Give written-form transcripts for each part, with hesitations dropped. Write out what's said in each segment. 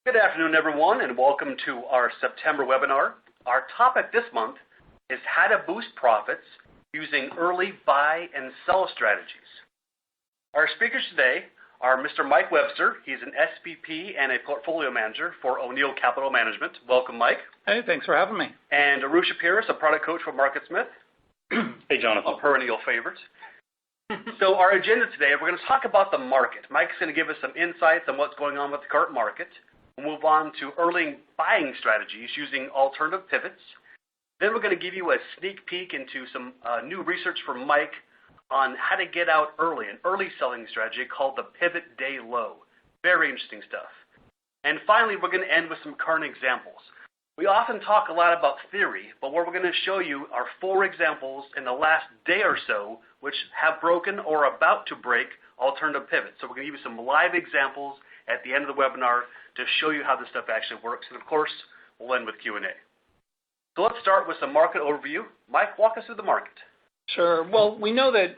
Good afternoon, everyone, and welcome to our September webinar. Our topic this month is how to boost profits using early buy and sell strategies. Our speakers today are Mr. Mike Webster. He's an SVP and a portfolio manager for O'Neill Capital Management. Welcome, Mike. Hey, thanks for having me. And Irusha Peiris, a product coach for MarketSmith. Hey, Jonathan. A perennial favorite. So our agenda today, we're going to talk about the market. Mike's going to give us some insights on what's going on with the current market. We'll move on to early buying strategies using alternative pivots. Then we're going to give you a sneak peek into some new research from Mike on how to get out early, an early selling strategy called the pivot day low. Very interesting stuff. And finally, we're going to end with some current examples. We often talk a lot about theory, but what we're going to show you are 4 examples in the last day or so which have broken or are about to break alternative pivots. So we're going to give you some live examples at the end of the webinar to show you how this stuff actually works. And of course, we'll end with Q&A. So let's start with some market overview. Mike, walk us through the market. Sure. Well, we know that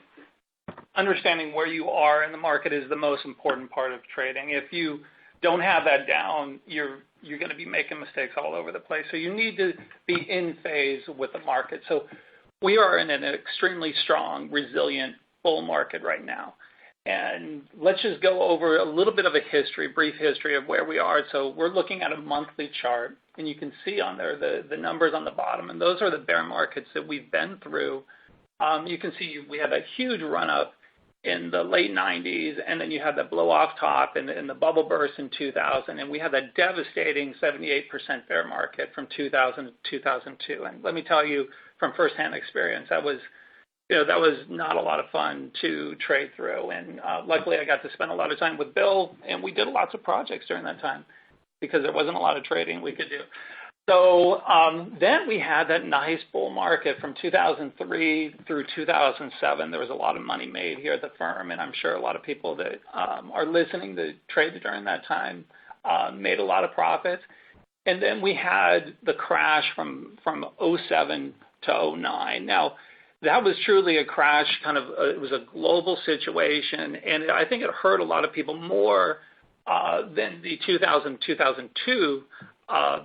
understanding where you are in the market is the most important part of trading. If you don't have that down, you're going to be making mistakes all over the place. So you need to be in phase with the market. So we are in an extremely strong, resilient bull market right now. And let's just go over a little bit of a history, brief history of where we are. So we're looking at a monthly chart, and you can see on there the numbers on the bottom, and those are the bear markets that we've been through. You can see we had a huge run-up in the late 90s, and then you had the blow-off top and the bubble burst in 2000, and we had that devastating 78% bear market from 2000 to 2002. And let me tell you from firsthand experience, that was not a lot of fun to trade through. And luckily, I got to spend a lot of time with Bill, and we did lots of projects during that time because there wasn't a lot of trading we could do. So then we had that nice bull market from 2003 through 2007. There was a lot of money made here at the firm, and I'm sure a lot of people that are listening to trade during that time made a lot of profits. And then we had the crash from 07 to 09. Now, that was truly a crash, it was a global situation, and I think it hurt a lot of people more than the 2000-2002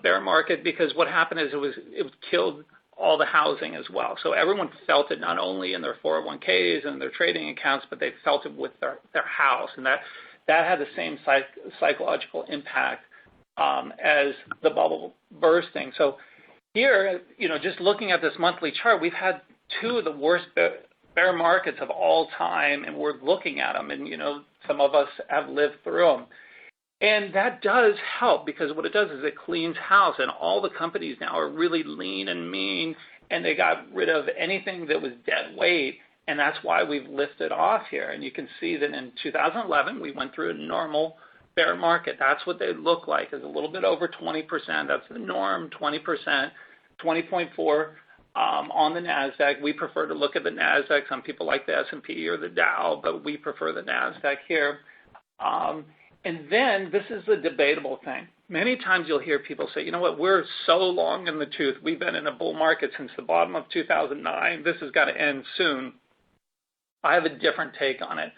bear market, because what happened is it killed all the housing as well. So everyone felt it not only in their 401ks and their trading accounts, but they felt it with their house, and that had the same psychological impact as the bubble bursting. So here, just looking at this monthly chart, we've had 2 of the worst bear markets of all time, and we're looking at them, and some of us have lived through them. And that does help, because what it does is it cleans house, and all the companies now are really lean and mean, and they got rid of anything that was dead weight, and that's why we've lifted off here. And you can see that in 2011, we went through a normal bear market. That's what they look like, is a little bit over 20%. That's the norm, 20%, 20.4%. On the NASDAQ. We prefer to look at the NASDAQ. Some people like the S&P or the Dow, but we prefer the NASDAQ here. And then this is the debatable thing. Many times you'll hear people say, you know what, we're so long in the tooth. We've been in a bull market since the bottom of 2009. This has got to end soon. I have a different take on it.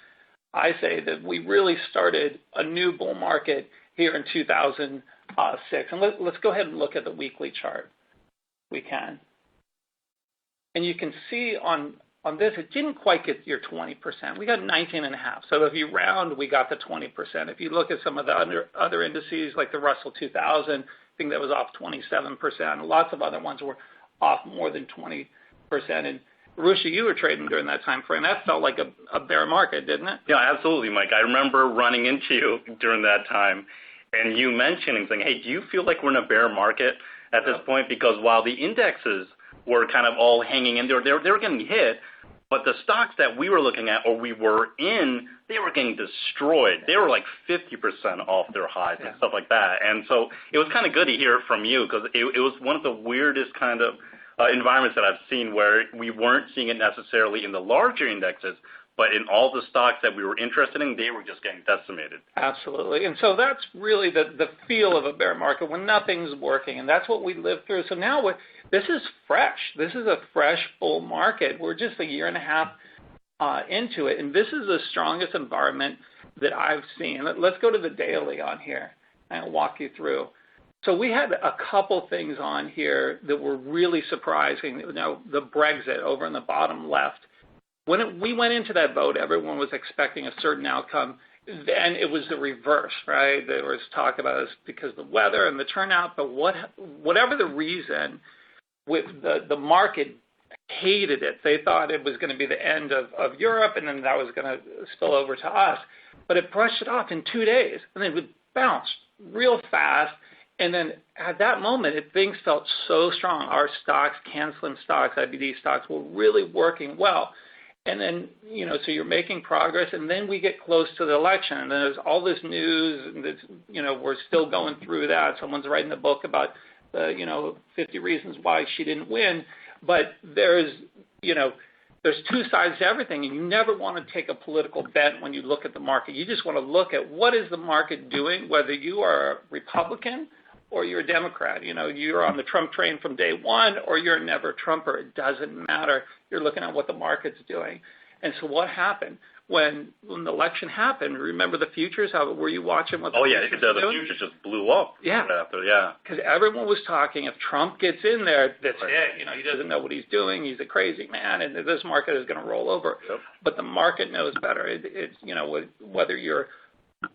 I say that we really started a new bull market here in 2006. And let's go ahead and look at the weekly chart. We can. And you can see on this, it didn't quite get your 20%. We got 19.5. So if you round, we got the 20%. If you look at some of the other indices, like the Russell 2000, I think that was off 27%. Lots of other ones were off more than 20%. And Irusha, you were trading during that time frame. That felt like a bear market, didn't it? Yeah, absolutely, Mike. I remember running into you during that time, and you mentioning saying, hey, do you feel like we're in a bear market at this point? Because while the indexes were kind of all hanging in there. They were getting hit, but the stocks that we were looking at or we were in, they were getting destroyed. They were like 50% off their highs and stuff like that. And so it was kind of good to hear it from you, because it was one of the weirdest kind of environments that I've seen, where we weren't seeing it necessarily in the larger indexes, but in all the stocks that we were interested in, they were just getting decimated. Absolutely. And so that's really the feel of a bear market, when nothing's working. And that's what we lived through. So now this is fresh. This is a fresh bull market. We're just a year and a half into it. And this is the strongest environment that I've seen. Let's go to the daily on here. I'll walk you through. So we had a couple things on here that were really surprising. Now, the Brexit over in the bottom left. When we went into that vote, everyone was expecting a certain outcome. Then it was the reverse, right? There was talk about it because of the weather and the turnout, but whatever the reason, with the market hated it. They thought it was going to be the end of Europe, and then that was going to spill over to us. But it brushed it off in 2 days, and then it would bounce real fast. And then at that moment, things felt so strong. Our stocks, canceling stocks, IBD stocks, were really working well. And then, so you're making progress, and then we get close to the election, and then there's all this news, and this, we're still going through that. Someone's writing a book about, 50 reasons why she didn't win. But there's two sides to everything, and you never want to take a political bet when you look at the market. You just want to look at what is the market doing, whether you are a Republican or you're a Democrat. You're on the Trump train from day one, or you're a never Trumper. It doesn't matter. You're looking at what the market's doing. And so what happened? When the election happened, remember the futures? How were you watching what the futures were doing? The futures just blew up. Yeah. After, yeah. Because everyone was talking, if Trump gets in there, that's it. He doesn't know what he's doing. He's a crazy man, and this market is going to roll over. Yep. But the market knows better. It's whether you're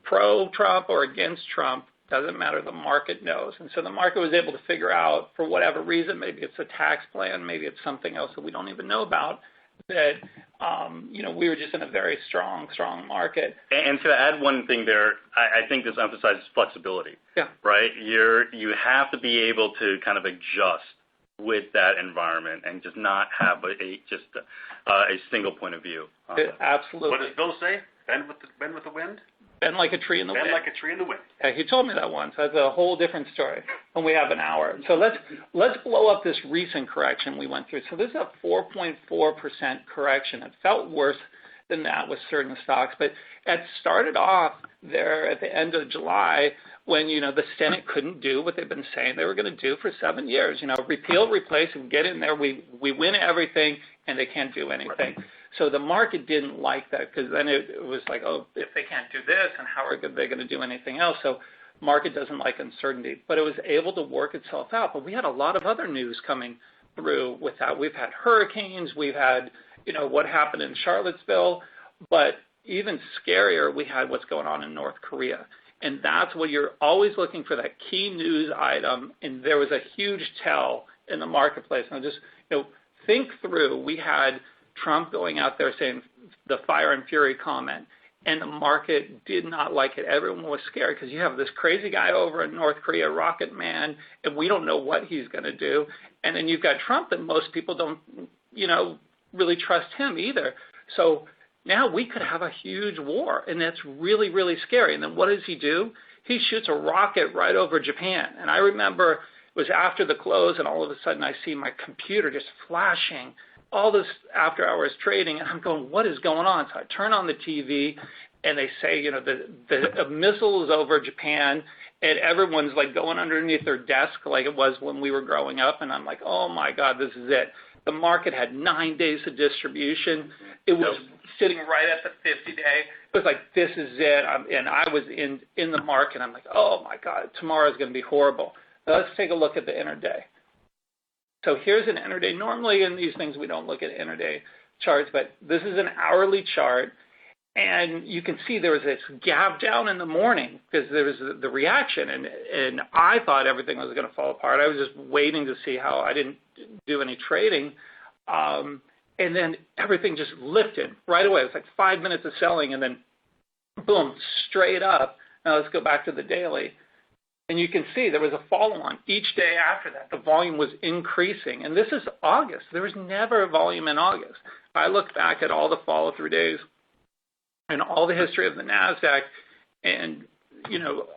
pro-Trump or against Trump, doesn't matter. The market knows. And so the market was able to figure out, for whatever reason, maybe it's a tax plan, maybe it's something else that we don't even know about, that, we were just in a very strong market. And to add one thing there, I think this emphasizes flexibility. Yeah. Right? You have to be able to kind of adjust with that environment and just not have a single point of view. Absolutely. What does Bill say? Bend with the wind? Bend like a tree in the wind. Bend like a tree in the wind. Yeah, he told me that once. That's a whole different story. And we have an hour. So let's blow up this recent correction we went through. So this is a 4.4% correction. It felt worse than that with certain stocks, but it started off there at the end of July when, the Senate couldn't do what they've been saying they were going to do for 7 years. Repeal, replace, and get in there. We win everything, and they can't do anything. So the market didn't like that, because then it was like, oh, if they can't do this, and how are they going to do anything else? So market doesn't like uncertainty. But it was able to work itself out. But we had a lot of other news coming through with that. We've had hurricanes. We've had, what happened in Charlottesville. But even scarier, we had what's going on in North Korea. And that's what you're always looking for, that key news item. And there was a huge tell in the marketplace. Now just, think through. We had Trump going out there saying the fire and fury comment, and the market did not like it. Everyone was scared because you have this crazy guy over in North Korea, Rocket Man, and we don't know what he's going to do. And then you've got Trump, and most people don't, really trust him either. So now we could have a huge war, and that's really, really scary. And then what does he do? He shoots a rocket right over Japan. And I remember it was after the close, and all of a sudden I see my computer just flashing all this after-hours trading, and I'm going, what is going on? So I turn on the TV, and they say, the missile is over Japan, and everyone's like going underneath their desk like it was when we were growing up, and I'm like, oh my God, this is it. The market had 9 days of distribution. It was sitting right at the 50-day. It was like, this is it. And I was in the market. I'm like, oh my God, tomorrow's going to be horrible. Now let's take a look at the intraday. So here's an intraday. Normally in these things we don't look at intraday charts, but this is an hourly chart. And you can see there was this gap down in the morning because there was the reaction, and I thought everything was going to fall apart. I was just waiting to see how. I didn't do any trading. And then everything just lifted right away. It was like 5 minutes of selling, and then boom, straight up. Now let's go back to the daily. And you can see there was a follow-on each day after that. The volume was increasing. And this is August. There was never a volume in August. I look back at all the follow-through days and all the history of the NASDAQ, and,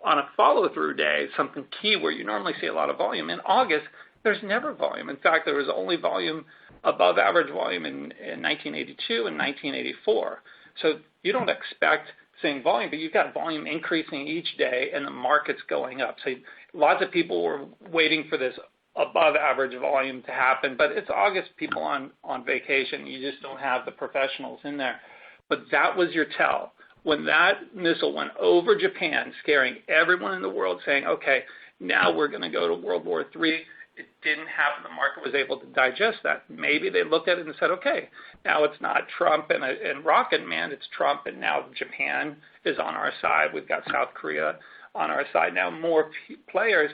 on a follow-through day, something key where you normally see a lot of volume. In August, there's never volume. In fact, there was only volume, above average volume in 1982 and 1984. So you don't expect seeing volume, but you've got volume increasing each day, and the market's going up. So lots of people were waiting for this above average volume to happen, but it's August, people on vacation. You just don't have the professionals in there. But that was your tell. when that missile went over Japan, scaring everyone in the world, saying, okay, now we're going to go to World War III, it didn't happen. The market was able to digest that. Maybe they looked at it and said, okay, now it's not Trump and Rocket Man, it's Trump, and now Japan is on our side. We've got South Korea on our side. Now more players.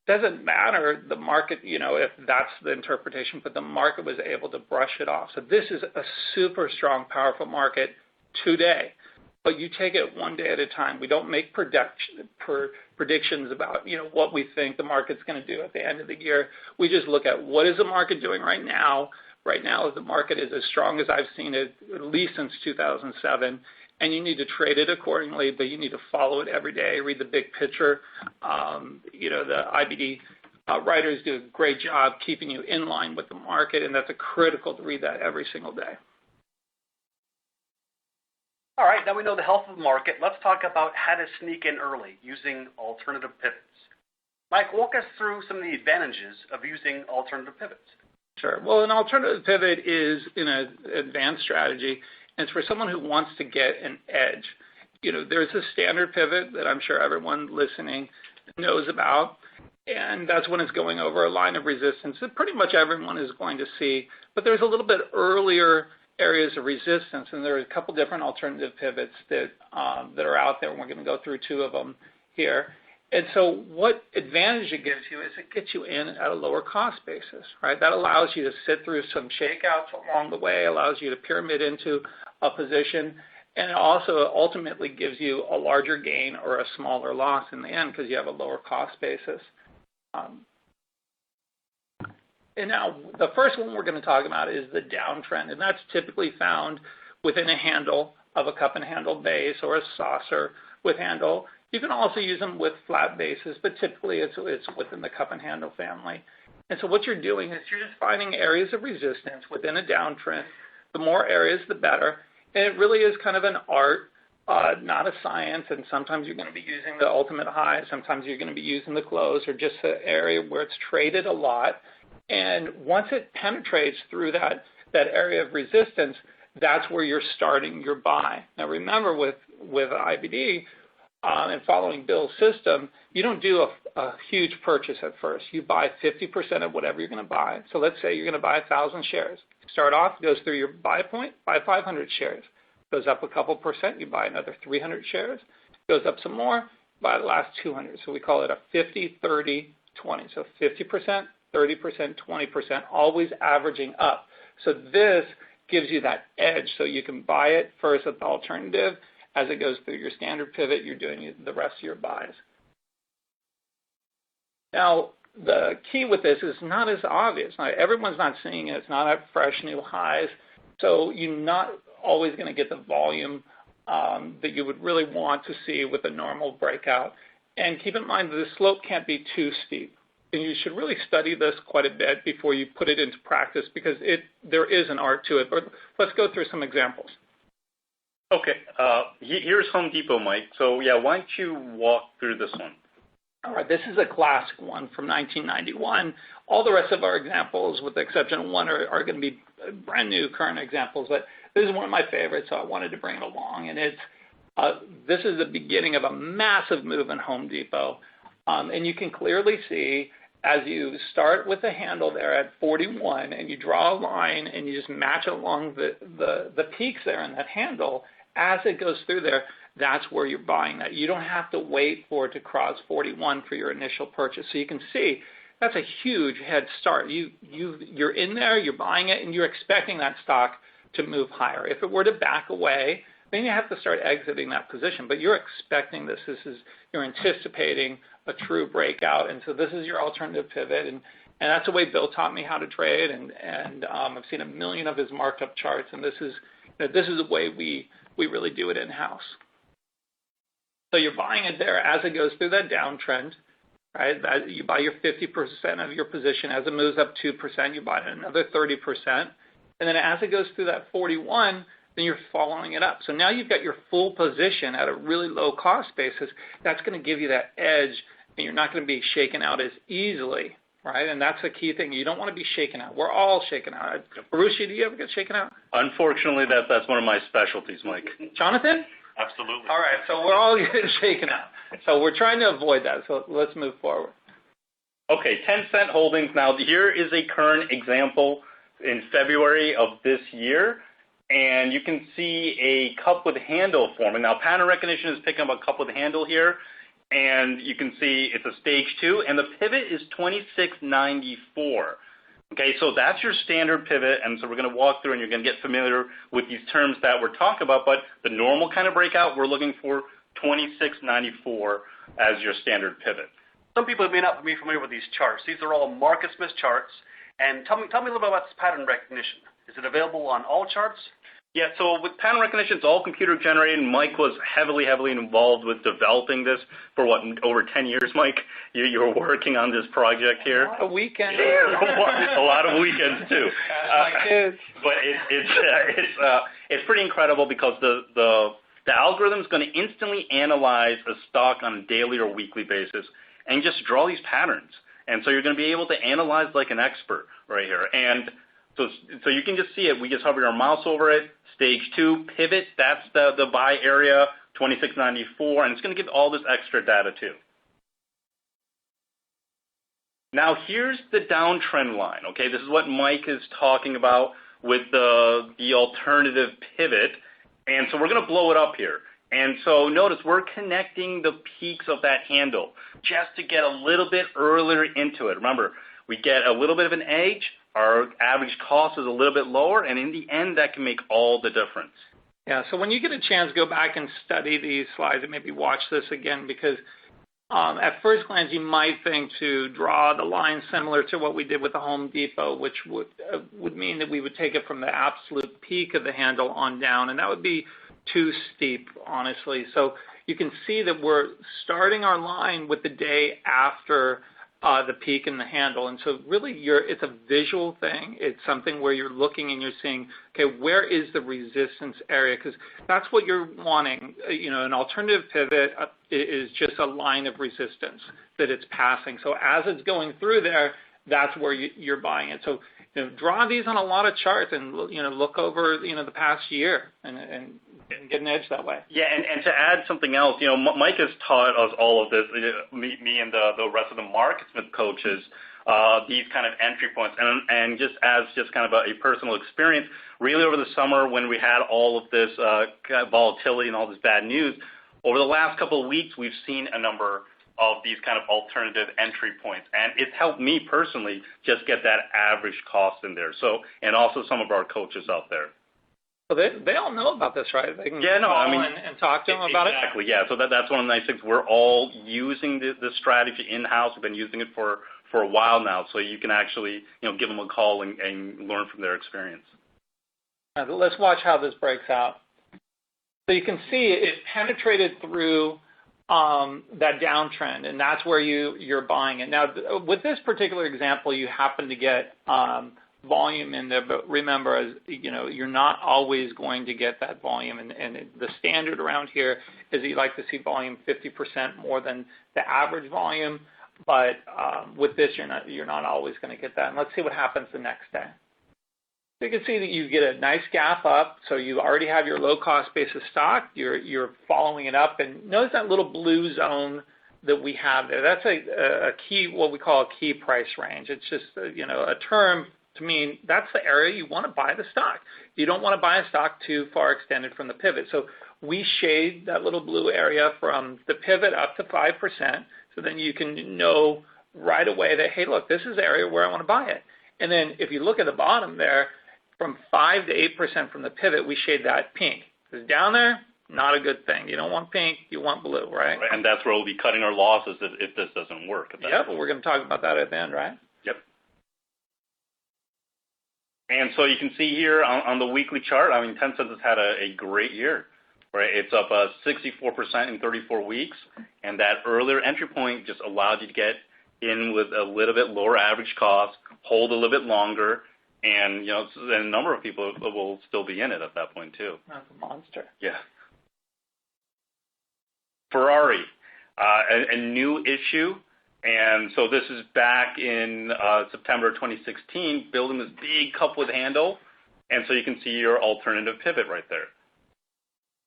Doesn't matter the market, if that's the interpretation, but the market was able to brush it off. So this is a super strong, powerful market today. But you take it one day at a time. We don't make predictions about, what we think the market's going to do at the end of the year. We just look at what is the market doing right now. Right now, the market is as strong as I've seen it at least since 2007, and you need to trade it accordingly, but you need to follow it every day, read the big picture. The IBD writers do a great job keeping you in line with the market, and that's critical to read that every single day. All right, now we know the health of the market. Let's talk about how to sneak in early using alternative pivots. Mike, walk us through some of the advantages of using alternative pivots. Sure. Well, an alternative pivot is an advanced strategy, and it's for someone who wants to get an edge. There's a standard pivot that I'm sure everyone listening knows about, and that's when it's going over a line of resistance that pretty much everyone is going to see. But there's a little bit earlier areas of resistance, and there are a couple different alternative pivots that are out there, and we're going to go through two of them here. And so what advantage it gives you is it gets you in at a lower cost basis, right? That allows you to sit through some shakeouts along the way, allows you to pyramid into a position, and it also ultimately gives you a larger gain or a smaller loss in the end because you have a lower cost basis. And now the first one we're going to talk about is the downtrend, and that's typically found within a handle of a cup and handle base or a saucer with handle. You can also use them with flat bases, but typically it's within the cup and handle family. And so what you're doing is you're just finding areas of resistance within a downtrend. The more areas, the better. And it really is kind of an art, not a science, and sometimes you're going to be using the ultimate high, sometimes you're going to be using the close, or just an area where it's traded a lot. And once it penetrates through that area of resistance, that's where you're starting your buy. Now remember, with IBD and following Bill's system, you don't do a huge purchase at first. You buy 50% of whatever you're going to buy. So let's say you're going to buy 1,000 shares. Start off, goes through your buy point, buy 500 shares. Goes up a couple percent, you buy another 300 shares. Goes up some more, buy the last 200. So we call it a 50, 30, 20. So 50%, 30%, 20%, always averaging up. So this gives you that edge. So you can buy it first at the alternative. As it goes through your standard pivot, you're doing the rest of your buys. Now, the key with this is not as obvious. Now, everyone's not seeing it. It's not at fresh new highs. So you're not always going to get the volume that you would really want to see with a normal breakout. And keep in mind that the slope can't be too steep. And you should really study this quite a bit before you put it into practice because there is an art to it. But let's go through some examples. Okay. Here's Home Depot, Mike. So, why don't you walk through this one? All right, this is a classic one from 1991. All the rest of our examples, with the exception of one, are going to be brand new current examples. But this is one of my favorites, so I wanted to bring it along. And this is the beginning of a massive move in Home Depot. And you can clearly see as you start with the handle there at 41 and you draw a line and you just match along the peaks there in that handle, as it goes through there, that's where you're buying that. You don't have to wait for it to cross 41 for your initial purchase. So you can see that's a huge head start. You're in there, you're buying it, and you're expecting that stock to move higher. If it were to back away, then you have to start exiting that position. But you're expecting this. You're anticipating a true breakout, and so this is your alternative pivot, and that's the way Bill taught me how to trade, and I've seen a million of his marked up charts, and this is the way we really do it in-house. So you're buying it there as it goes through that downtrend, right? You buy your 50% of your position. As it moves up 2%, you buy another 30%, and then as it goes through that 41, then you're following it up. So now you've got your full position at a really low cost basis. That's going to give you that edge, and you're not going to be shaken out as easily, right? And that's the key thing. You don't want to be shaken out. We're all shaken out. Irusha, do you ever get shaken out? Unfortunately, that's one of my specialties, Mike. Jonathan? Absolutely. All right, so we're all getting shaken up. So we're trying to avoid that. So let's move forward. Okay, 10-cent holdings. Now, here is a current example in February of this year, and you can see a cup with handle forming. Now, pattern recognition is picking up a cup with handle here, and you can see it's a stage 2, and the pivot is 2694. Okay, so that's your standard pivot, and so we're going to walk through, and you're going to get familiar with these terms that we're talking about, but the normal kind of breakout, we're looking for 2694 as your standard pivot. Some people may not be familiar with these charts. These are all MarketSmith charts. And tell me a little bit about this pattern recognition. Is it available on all charts? Yeah, so with pattern recognition, it's all computer generated. Mike was heavily involved with developing this for over 10 years, Mike? You were working on this project here. A lot of weekends. A lot of weekends, too. My kids. But it's pretty incredible because the algorithm is going to instantly analyze a stock on a daily or weekly basis and just draw these patterns. And so you're going to be able to analyze like an expert right here. And so you can just see it. We just hover our mouse over it. Stage 2, pivot, that's the buy area, 2694, and it's going to give all this extra data too. Now here's the downtrend line. Okay, this is what Mike is talking about with the alternative pivot. And so we're going to blow it up here. And so notice we're connecting the peaks of that handle just to get a little bit earlier into it. Remember, we get a little bit of an edge, our average cost is a little bit lower, and in the end, that can make all the difference. Yeah, so when you get a chance, go back and study these slides and maybe watch this again because at first glance, you might think to draw the line similar to what we did with the Home Depot, which would mean that we would take it from the absolute peak of the handle on down, and that would be too steep, honestly. So you can see that we're starting our line with the day after the peak in the handle. And so really it's a visual thing. It's something where you're looking and you're seeing, okay, where is the resistance area? Because that's what you're wanting. An alternative pivot is just a line of resistance that it's passing. So as it's going through there, that's where you're buying it. So draw these on a lot of charts and look over the past year and get an edge that way. Yeah, and to add something else, Mike has taught us all of this, me and the rest of the MarketSmith coaches, these kind of entry points, and just kind of a personal experience, really over the summer when we had all of this volatility and all this bad news, over the last couple of weeks we've seen a number of these kind of alternative entry points, and it's helped me personally just get that average cost in there. So, and also some of our coaches out there. So they all know about this, right? They can call and talk to them about it? Exactly, yeah. So that's one of the nice things. We're all using the strategy in-house. We've been using it for a while now, so you can actually give them a call and learn from their experience. Let's watch how this breaks out. So you can see it penetrated through that downtrend, and that's where you're buying it. Now, with this particular example, you happen to get volume in there, but remember, as you're not always going to get that volume, and the standard around here is that you like to see volume 50% more than the average volume, but with this, you're not always going to get that. And let's see what happens the next day. So you can see that you get a nice gap up, so you already have your low-cost basis stock. You're following it up, and notice that little blue zone that we have there. That's a key, what we call a key price range. It's just a term to mean that's the area you want to buy the stock. You don't want to buy a stock too far extended from the pivot. So we shade that little blue area from the pivot up to 5%, so then you can know right away that, hey, look, this is the area where I want to buy it. And then if you look at the bottom there, from 5 to 8% from the pivot, we shade that pink. Because down there, not a good thing. You don't want pink, you want blue, right? And that's where we'll be cutting our losses if this doesn't work. Yep, we're going to talk about that at the end, right? Yep. And so you can see here on the weekly chart, 10 cents has had a great year, right? It's up 64% in 34 weeks, and that earlier entry point just allowed you to get in with a little bit lower average cost, hold a little bit longer, and a number of people will still be in it at that point too. That's a monster. Yeah. Ferrari, a new issue. And so this is back in September 2016, building this big cup with handle. And so you can see your alternative pivot right there.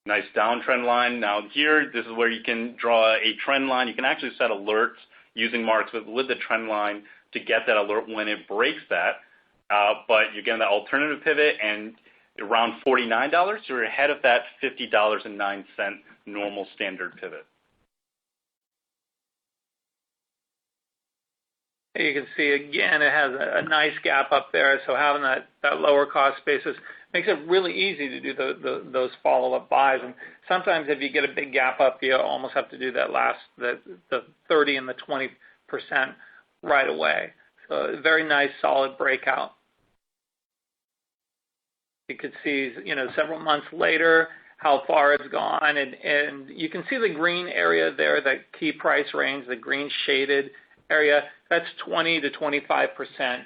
Nice downtrend line. Now here, this is where you can draw a trend line. You can actually set alerts using MarketSmith with the trend line to get that alert when it breaks that. But you're getting that alternative pivot, and around $49, you're ahead of that $50.09 normal standard pivot. You can see, again, it has a nice gap up there, so having that lower cost basis makes it really easy to do those follow-up buys. And sometimes if you get a big gap up, you almost have to do that the 30 and the 20% right away. So a very nice, solid breakout. You could see, several months later how far it's gone, and you can see the green area there, the key price range, the green shaded area. That's 20 to 25%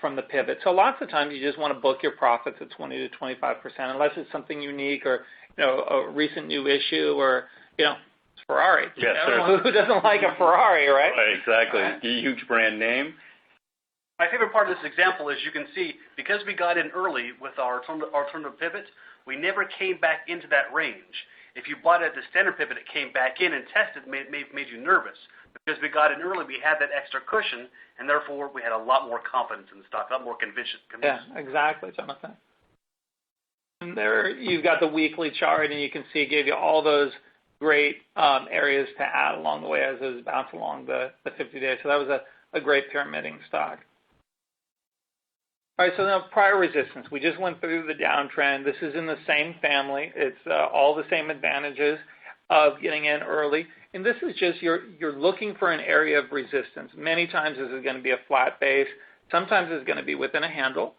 from the pivot. So lots of times you just want to book your profits at 20 to 25%, unless it's something unique or a recent new issue or it's Ferrari. Yes, who doesn't like a Ferrari, right? Right, exactly. A huge brand name. My favorite part of this example is you can see, because we got in early with our alternative pivot, we never came back into that range. If you bought at the standard pivot, it came back in and tested, made you nervous. Because we got in early, we had that extra cushion, and therefore we had a lot more confidence in the stock, a lot more conviction. Yeah, exactly, Jonathan. And there you've got the weekly chart, and you can see it gave you all those great areas to add along the way as it was bouncing along the 50 days. So that was a great pyramiding stock. All right, so now prior resistance. We just went through the downtrend. This is in the same family. It's all the same advantages of getting in early. And this is just you're looking for an area of resistance. Many times this is going to be a flat base. Sometimes it's going to be within a handle.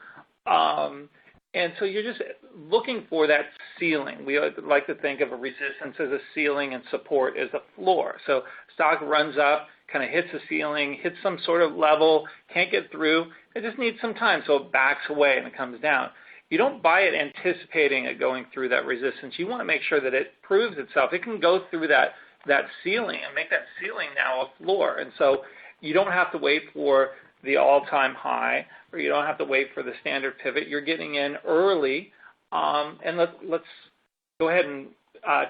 And so you're just looking for that ceiling. We like to think of a resistance as a ceiling and support as a floor. So stock runs up, kind of hits the ceiling, hits some sort of level, can't get through. It just needs some time, so it backs away and it comes down. You don't buy it anticipating it going through that resistance. You want to make sure that it proves itself. It can go through that ceiling and make that ceiling now a floor. And so you don't have to wait for the all-time high, or you don't have to wait for the standard pivot. You're getting in early. And let's go ahead and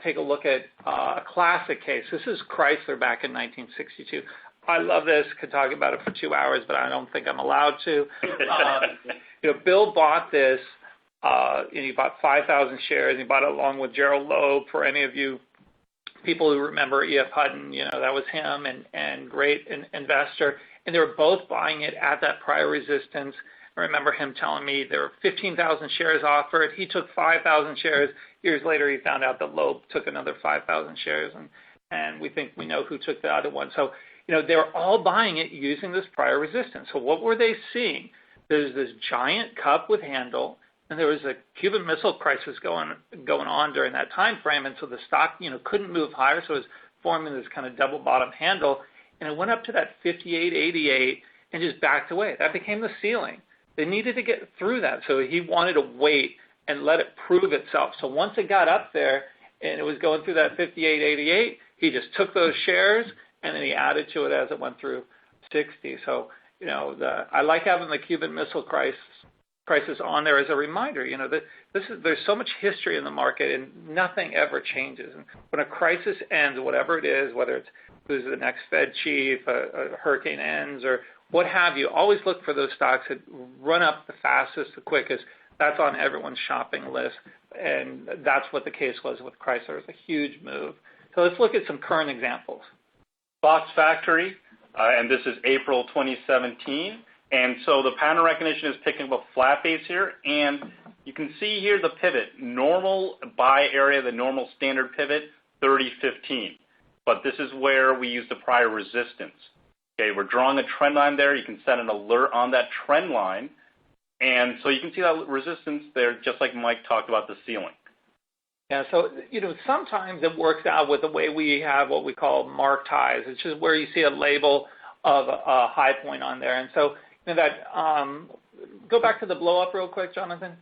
take a look at a classic case. This is Chrysler back in 1962. I love this. Could talk about it for 2 hours, but I don't think I'm allowed to. Bill bought this. He bought 5,000 shares. He bought it along with Gerald Loeb. For any of you people who remember E.F. Hutton, that was him and great investor. And they were both buying it at that prior resistance. I remember him telling me there were 15,000 shares offered. He took 5,000 shares. Years later, he found out that Loeb took another 5,000 shares, and we think we know who took the other one. So, they were all buying it using this prior resistance. So what were they seeing? There's this giant cup with handle, and there was a Cuban Missile Crisis going on during that time frame, and so the stock, couldn't move higher, so it was forming this kind of double bottom handle, and it went up to that 58.88 and just backed away. That became the ceiling. They needed to get through that, so he wanted to wait and let it prove itself. So once it got up there and it was going through that 58.88, he just took those shares and then he added to it as it went through 60. So, I like having the Cuban Missile Crisis on there as a reminder. There's so much history in the market and nothing ever changes. And when a crisis ends, whatever it is, whether it's who's the next Fed chief, a hurricane ends, or what have you, always look for those stocks that run up the fastest, the quickest. That's on everyone's shopping list, and that's what the case was with Chrysler. It was a huge move. So let's look at some current examples. Fox Factory, and this is April 2017. And so the pattern recognition is picking up a flat base here, and you can see here the pivot. Normal buy area, the normal standard pivot, 30.15. But this is where we use the prior resistance. Okay, we're drawing a trend line there. You can set an alert on that trend line. And so you can see that resistance there, just like Mike talked about the ceiling. Yeah, so, sometimes it works out with the way we have what we call marked highs. It's just where you see a label of a high point on there. And so, go back to the blow up real quick, Jonathan.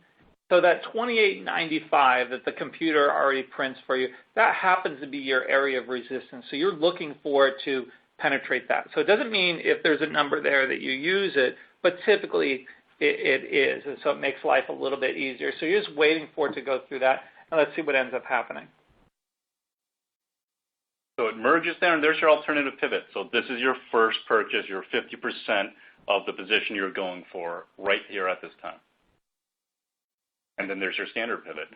So that 28.95 that the computer already prints for you, that happens to be your area of resistance. So you're looking for it to penetrate that. So it doesn't mean if there's a number there that you use it, but typically it is. And so it makes life a little bit easier. So you're just waiting for it to go through that. and let's see what ends up happening. So it merges there, and there's your alternative pivot. So this is your first purchase, your 50% of the position you're going for right here at this time. And then there's your standard pivot.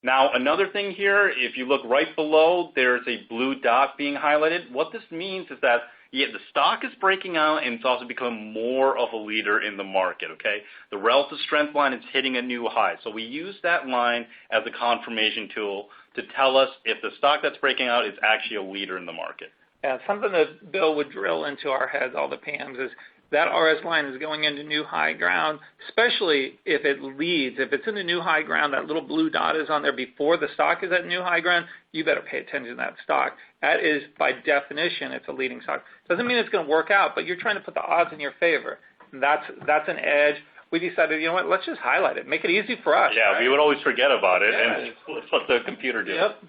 Now, another thing here, if you look right below, there's a blue dot being highlighted. What this means is that the stock is breaking out, and it's also becoming more of a leader in the market, okay? The relative strength line is hitting a new high. So we use that line as a confirmation tool to tell us if the stock that's breaking out is actually a leader in the market. Yeah, something that Bill would drill into our heads, all the PMs, is that RS line is going into new high ground, especially if it leads. If it's in the new high ground, that little blue dot is on there before the stock is at new high ground, you better pay attention to that stock. That is, by definition, it's a leading stock. Doesn't mean it's going to work out, but you're trying to put the odds in your favor. That's an edge. We decided, you know what, let's just highlight it. Make it easy for us. Yeah, right? We would always forget about it, yeah. And let's let the computer do Yep. it.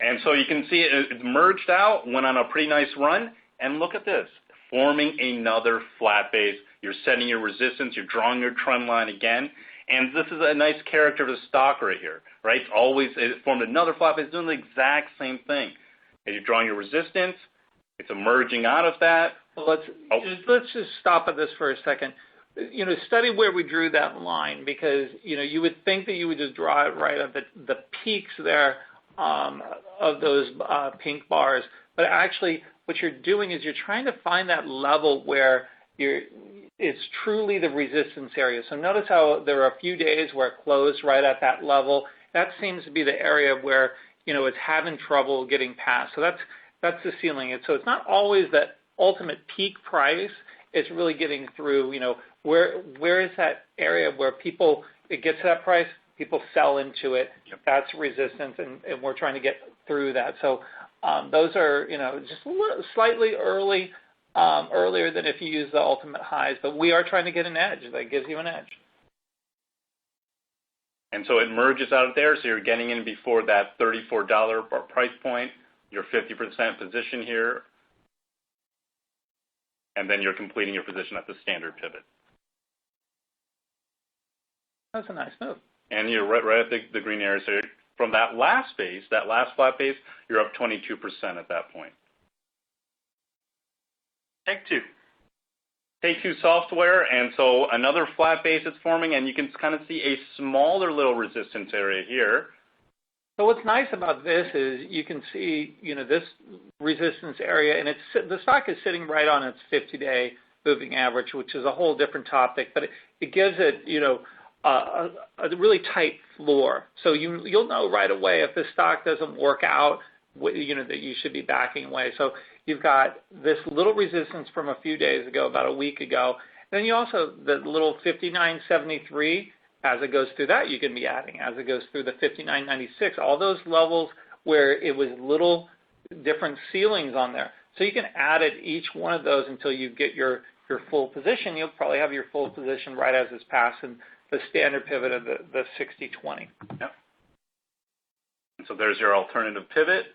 And so you can see it merged out, went on a pretty nice run, and look at this, forming another flat base. You're setting your resistance, you're drawing your trend line again, and this is a nice character of the stock right here, right? It formed another flat base doing the exact same thing. As you're drawing your resistance, it's emerging out of that. Well, let's just stop at this for a second. You know, study where we drew that line, because, you know, you would think that you would just draw it right at the peaks there of those pink bars, but actually what you're doing is you're trying to find that level where it's truly the resistance area. So notice how there are a few days where it closed right at that level. That seems to be the area where, you know, it's having trouble getting past. So that's the ceiling. And so it's not always that ultimate peak price. It's really getting through, you know, where is that area where it gets to that price, people sell into it. Yep. That's resistance, and we're trying to get through that. So those are, you know, just slightly earlier than if you use the ultimate highs, but we are trying to get an edge. That gives you an edge. And so it merges out of there, so you're getting in before that $34 price point, your 50% position here, and then you're completing your position at the standard pivot. That's a nice move. And you're right at the green area. So from that last flat base, you're up 22% at that point. Take two. Take two software, and so another flat base is forming, and you can kind of see a smaller little resistance area here. So what's nice about this is you can see, you know, this resistance area, and the stock is sitting right on its 50-day moving average, which is a whole different topic, but it gives it, you know, a really tight floor. So you'll know right away if this stock doesn't work out, you know, that you should be backing away. So you've got this little resistance from a few days ago, about a week ago. Then you also, the little 59.73, as it goes through that, you can be adding. As it goes through the 59.96, all those levels where it was little different ceilings on there. So you can add at each one of those until you get your full position. You'll probably have your full position right as it's passing the standard pivot of the 60-20. Yep. And so there's your alternative pivot,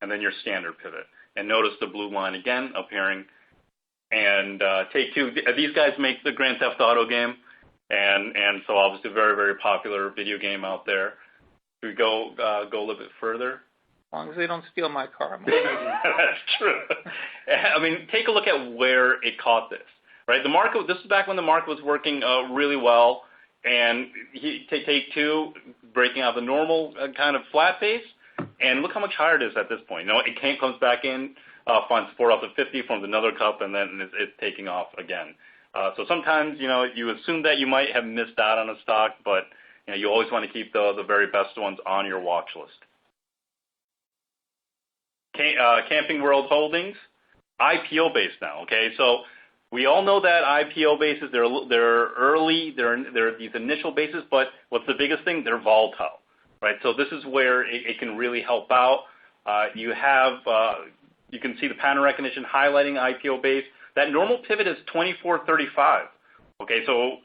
and then your standard pivot. And notice the blue line again appearing. And take two. These guys make the Grand Theft Auto game, and so obviously a very, very popular video game out there. Should we go a little bit further? As long as they don't steal my car. That's true. I mean, take a look at where it caught this. Right, the market. This is back when the market was working really well. And take two, breaking out the normal kind of flat base, and look how much higher it is at this point. You know, it comes back in, finds support off the 50, forms another cup, and then it's taking off again. So sometimes, you know, you assume that you might have missed out on a stock, but you know, you always want to keep the very best ones on your watch list. Camping World Holdings, IPO based now. Okay, so we all know that IPO bases, they're early, they're these initial bases, but what's the biggest thing? They're volatile, right? So this is where it can really help out. You can see the pattern recognition highlighting IPO base. That normal pivot is 24.35. Okay, so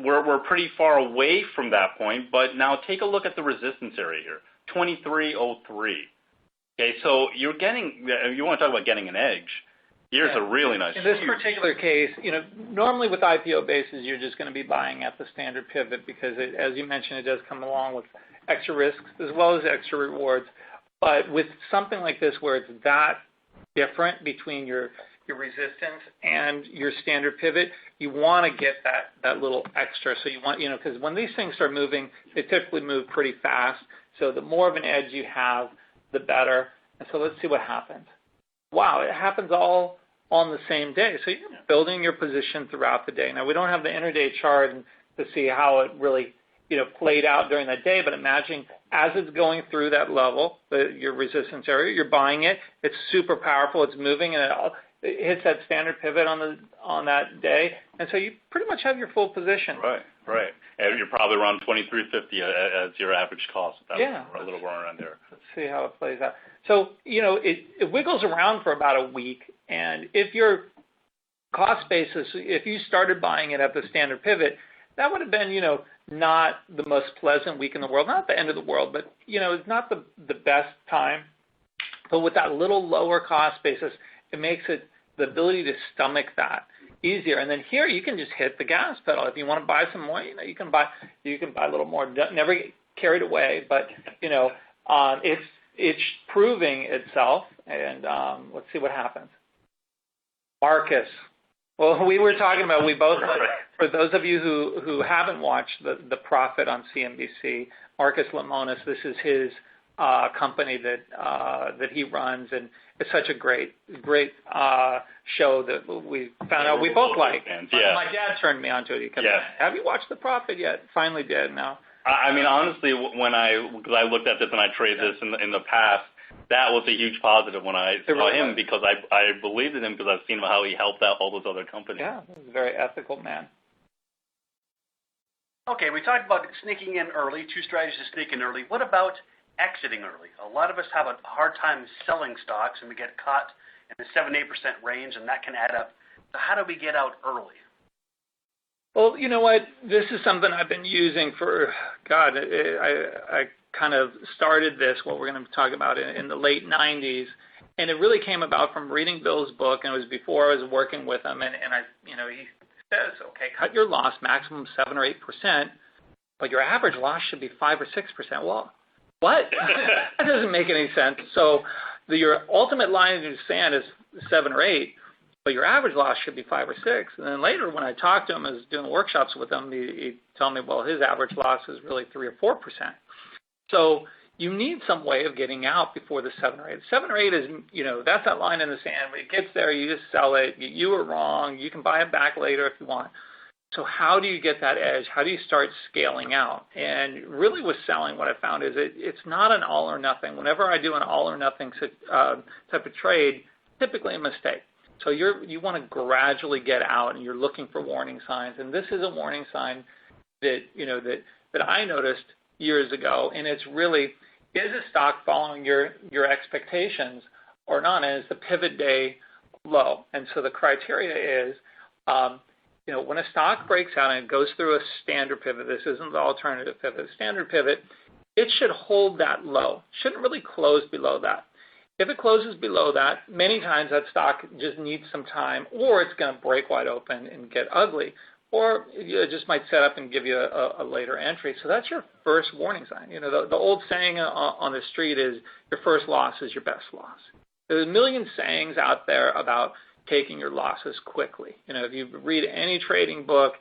we're pretty far away from that point, but now take a look at the resistance area here, 23.03. Okay, so you want to talk about getting an edge. Here's a really nice. In this particular case, normally with IPO bases, you're just going to be buying at the standard pivot because, as you mentioned, it does come along with extra risks as well as extra rewards. But with something like this where it's that different between your resistance and your standard pivot, you want to get that little extra. So you want, because when these things start moving, they typically move pretty fast. So the more of an edge you have, the better. And so let's see what happens. Wow, it happens all on the same day. So you're building your position throughout the day. Now, we don't have the intraday chart to see how it really played out during that day, but imagine as it's going through that level, your resistance area, you're buying it. It's super powerful. It's moving, and it hits that standard pivot on that day, and so you pretty much have your full position. Right. And you're probably around 23.50 as your average cost. Yeah. A little more around there. Let's see how it plays out. So, it wiggles around for about a week, and if your cost basis, if you started buying it at the standard pivot, that would have been, not the most pleasant week in the world, not the end of the world, but, it's not the best time. But with that little lower cost basis, it makes it the ability to stomach that easier. And then here you can just hit the gas pedal. If you want to buy some more, you can buy a little more. Never get carried away, but, it's proving itself, and let's see what happens. Marcus. Well, we were talking about, we both, for those of you who haven't watched the Profit on CNBC, Marcus Lemonis, this is his company that he runs, and it's such a great show that we found out we both like. Yeah. My dad turned me onto it. He kept saying, have you watched The Profit yet? Finally did. Now. I mean, honestly, because I looked at this and I traded this in the past, that was a huge positive when I saw him because I believed in him because I've seen how he helped out all those other companies. Yeah, he's a very ethical man. Okay, we talked about sneaking in early, 2 strategies to sneak in early. What about exiting early? A lot of us have a hard time selling stocks, and we get caught in the 7-8% range, and that can add up. So how do we get out early? Well, you know what? This is something I've been using for, I kind of started this, what we're going to talk about, in the late 90s. And it really came about from reading Bill's book, and it was before I was working with him. And he says, okay, cut your loss maximum 7 or 8%, but your average loss should be 5 or 6%. Well, what? That doesn't make any sense. So your ultimate line in the sand is 7 or 8. But your average loss should be 5 or 6. And then later, when I talked to him, I was doing workshops with him, he'd tell me, well, his average loss is really 3 or 4%. So you need some way of getting out before the 7 or 8. 7 or 8 is, that's that line in the sand. When it gets there, you just sell it. You were wrong. You can buy it back later if you want. So how do you get that edge? How do you start scaling out? And really with selling, what I found is it's not an all or nothing. Whenever I do an all or nothing type of trade, typically a mistake. So you want to gradually get out, and you're looking for warning signs. And this is a warning sign that that I noticed years ago. And it's really, is a stock following your expectations or not? And is the pivot day low? And so the criteria is, when a stock breaks out and it goes through a standard pivot, this isn't the alternative pivot, standard pivot, it should hold that low. Shouldn't really close below that. If it closes below that, many times that stock just needs some time, or it's going to break wide open and get ugly, or it just might set up and give you a later entry. So that's your first warning sign. The old saying on the street is your first loss is your best loss. There's a million sayings out there about taking your losses quickly. If you read any trading book,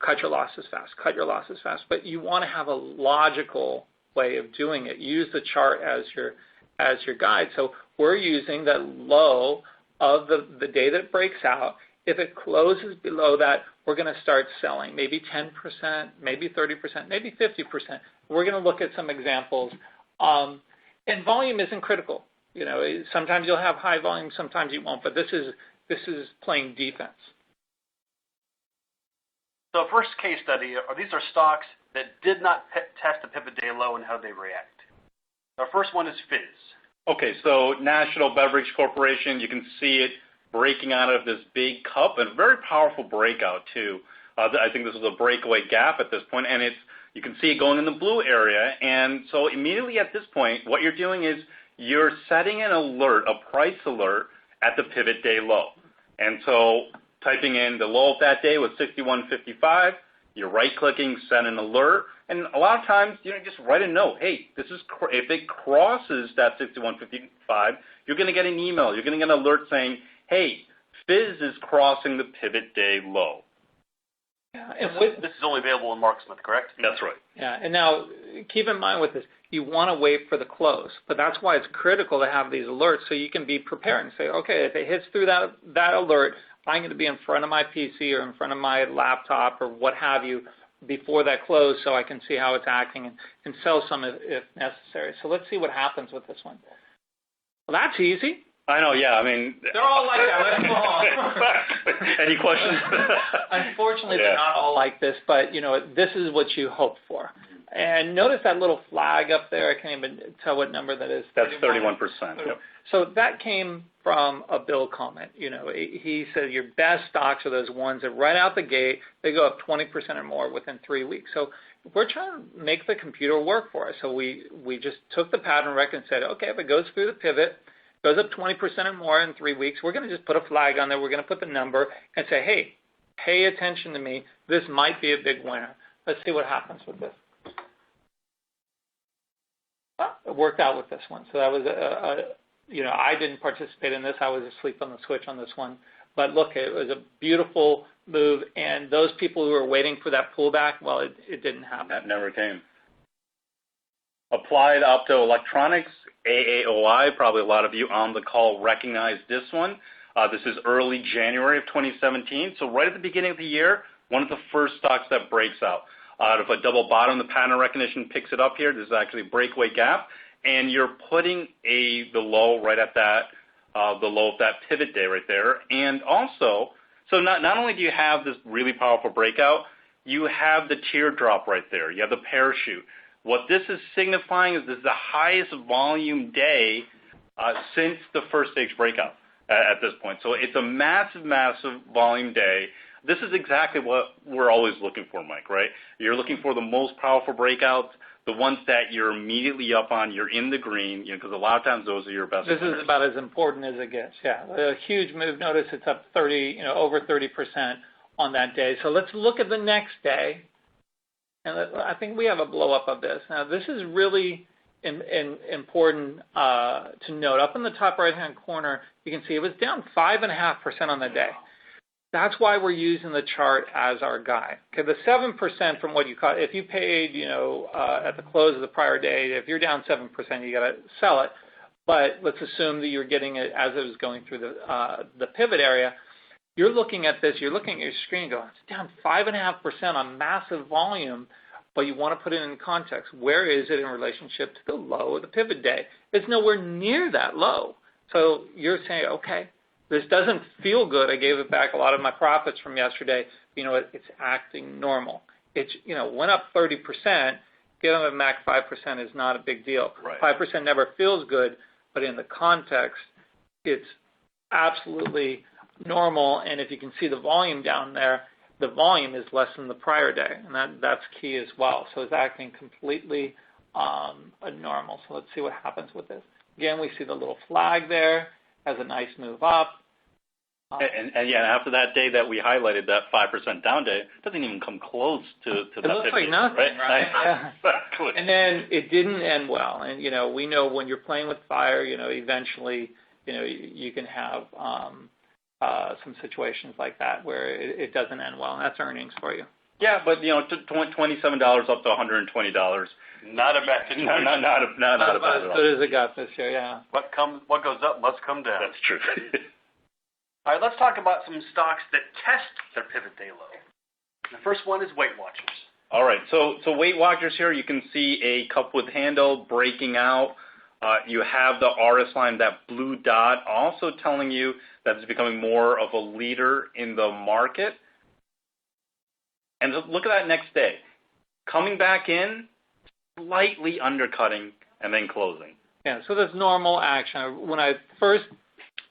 cut your losses fast, cut your losses fast. But you want to have a logical way of doing it. Use the chart as your guide. So we're using the low of the day that it breaks out. If it closes below that, we're going to start selling, maybe 10%, maybe 30%, maybe 50%. We're going to look at some examples. And volume isn't critical. Sometimes you'll have high volume, sometimes you won't, but this is playing defense. So first case study, these are stocks that did not test the pivot day low and how they react. Our first one is Fizz. Okay, so National Beverage Corporation, you can see it breaking out of this big cup, and a very powerful breakout too. I think this was a breakaway gap at this point, and you can see it going in the blue area. And so immediately at this point, what you're doing is you're setting an alert, a price alert, at the pivot day low. And so typing in the low of that day was 61.55, you're right-clicking, send an alert, and a lot of times, just write a note. Hey, this is if it crosses that 61.55, you're going to get an email. You're going to get an alert saying, hey, Fizz is crossing the pivot day low. Yeah, and this is only available in MarketSmith, correct? That's right. Yeah, and now keep in mind with this, you want to wait for the close, but that's why it's critical to have these alerts so you can be prepared and say, okay, if it hits through that alert, I'm going to be in front of my PC or in front of my laptop or what have you before that close so I can see how it's acting and sell some if necessary. So let's see what happens with this one. Well, that's easy. I know, yeah. I mean, they're all like that. Let's go on. Any questions? Unfortunately, they're not all like this, but this is what you hope for. And notice that little flag up there. I can't even tell what number that is. That's 31%. Yep. So that came from a Bill comment. He said your best stocks are those ones that right out the gate, they go up 20% or more within 3 weeks. So we're trying to make the computer work for us. So we just took the pattern record and said, okay, if it goes through the pivot, goes up 20% or more in 3 weeks, we're going to just put a flag on there. We're going to put the number and say, hey, pay attention to me. This might be a big winner. Let's see what happens with this. It worked out with this one. So that was I didn't participate in this. I was asleep on the switch on this one. But look, it was a beautiful move. And those people who were waiting for that pullback, well, it didn't happen. That never came. Applied Optoelectronics, AAOI, probably a lot of you on the call recognize this one. This is early January of 2017. So right at the beginning of the year, one of the first stocks that breaks out. Out of a double bottom, the pattern recognition picks it up here. This is actually a breakaway gap. And you're putting the low right at that, the low of that pivot day right there. And also, so not only do you have this really powerful breakout, you have the teardrop right there. You have the parachute. What this is signifying is this is the highest volume day since the first stage breakout at this point. So it's a massive, massive volume day. This is exactly what we're always looking for, Mike, right? You're looking for the most powerful breakouts, the ones that you're immediately up on, you're in the green, because a lot of times those are your best winners. This is about as important as it gets, yeah. A huge move. Notice it's up over 30% on that day. So let's look at the next day. And I think we have a blow-up of this. Now, this is really important to note. Up in the top right-hand corner, you can see it was down 5.5% on the day. That's why we're using the chart as our guide. Okay, the 7% from what you caught, if you paid, at the close of the prior day, if you're down 7%, you got to sell it. But let's assume that you're getting it as it was going through the pivot area. You're looking at this, you're looking at your screen going, it's down 5.5% on massive volume, but you want to put it in context. Where is it in relationship to the low of the pivot day? It's nowhere near that low. So you're saying, okay, this doesn't feel good. I gave it back a lot of my profits from yesterday. You know what? It's acting normal. It's, went up 30%. Giving it back 5% is not a big deal. Right. 5% never feels good, but in the context, it's absolutely normal. And if you can see the volume down there, the volume is less than the prior day, and that's key as well. So it's acting completely normal. So let's see what happens with this. Again, we see the little flag there. Has a nice move up. And after that day that we highlighted, that 5% down day, it doesn't even come close to that 50. It looks like nothing, right? Yeah. Exactly. And then it didn't end well. And, we know when you're playing with fire, eventually, you can have some situations like that where it doesn't end well, and that's earnings for you. Yeah, but, $27 up to $120. Not a bad situation. Not about as good as it got this year, yeah. What goes up must come down. That's true. All right, let's talk about some stocks that test their pivot day low. The first one is Weight Watchers. All right, so Weight Watchers here, you can see a cup with handle breaking out. You have the RS line, that blue dot, also telling you that it's becoming more of a leader in the market. And look at that next day. Coming back in, slightly undercutting, and then closing. Yeah, so that's normal action. When I first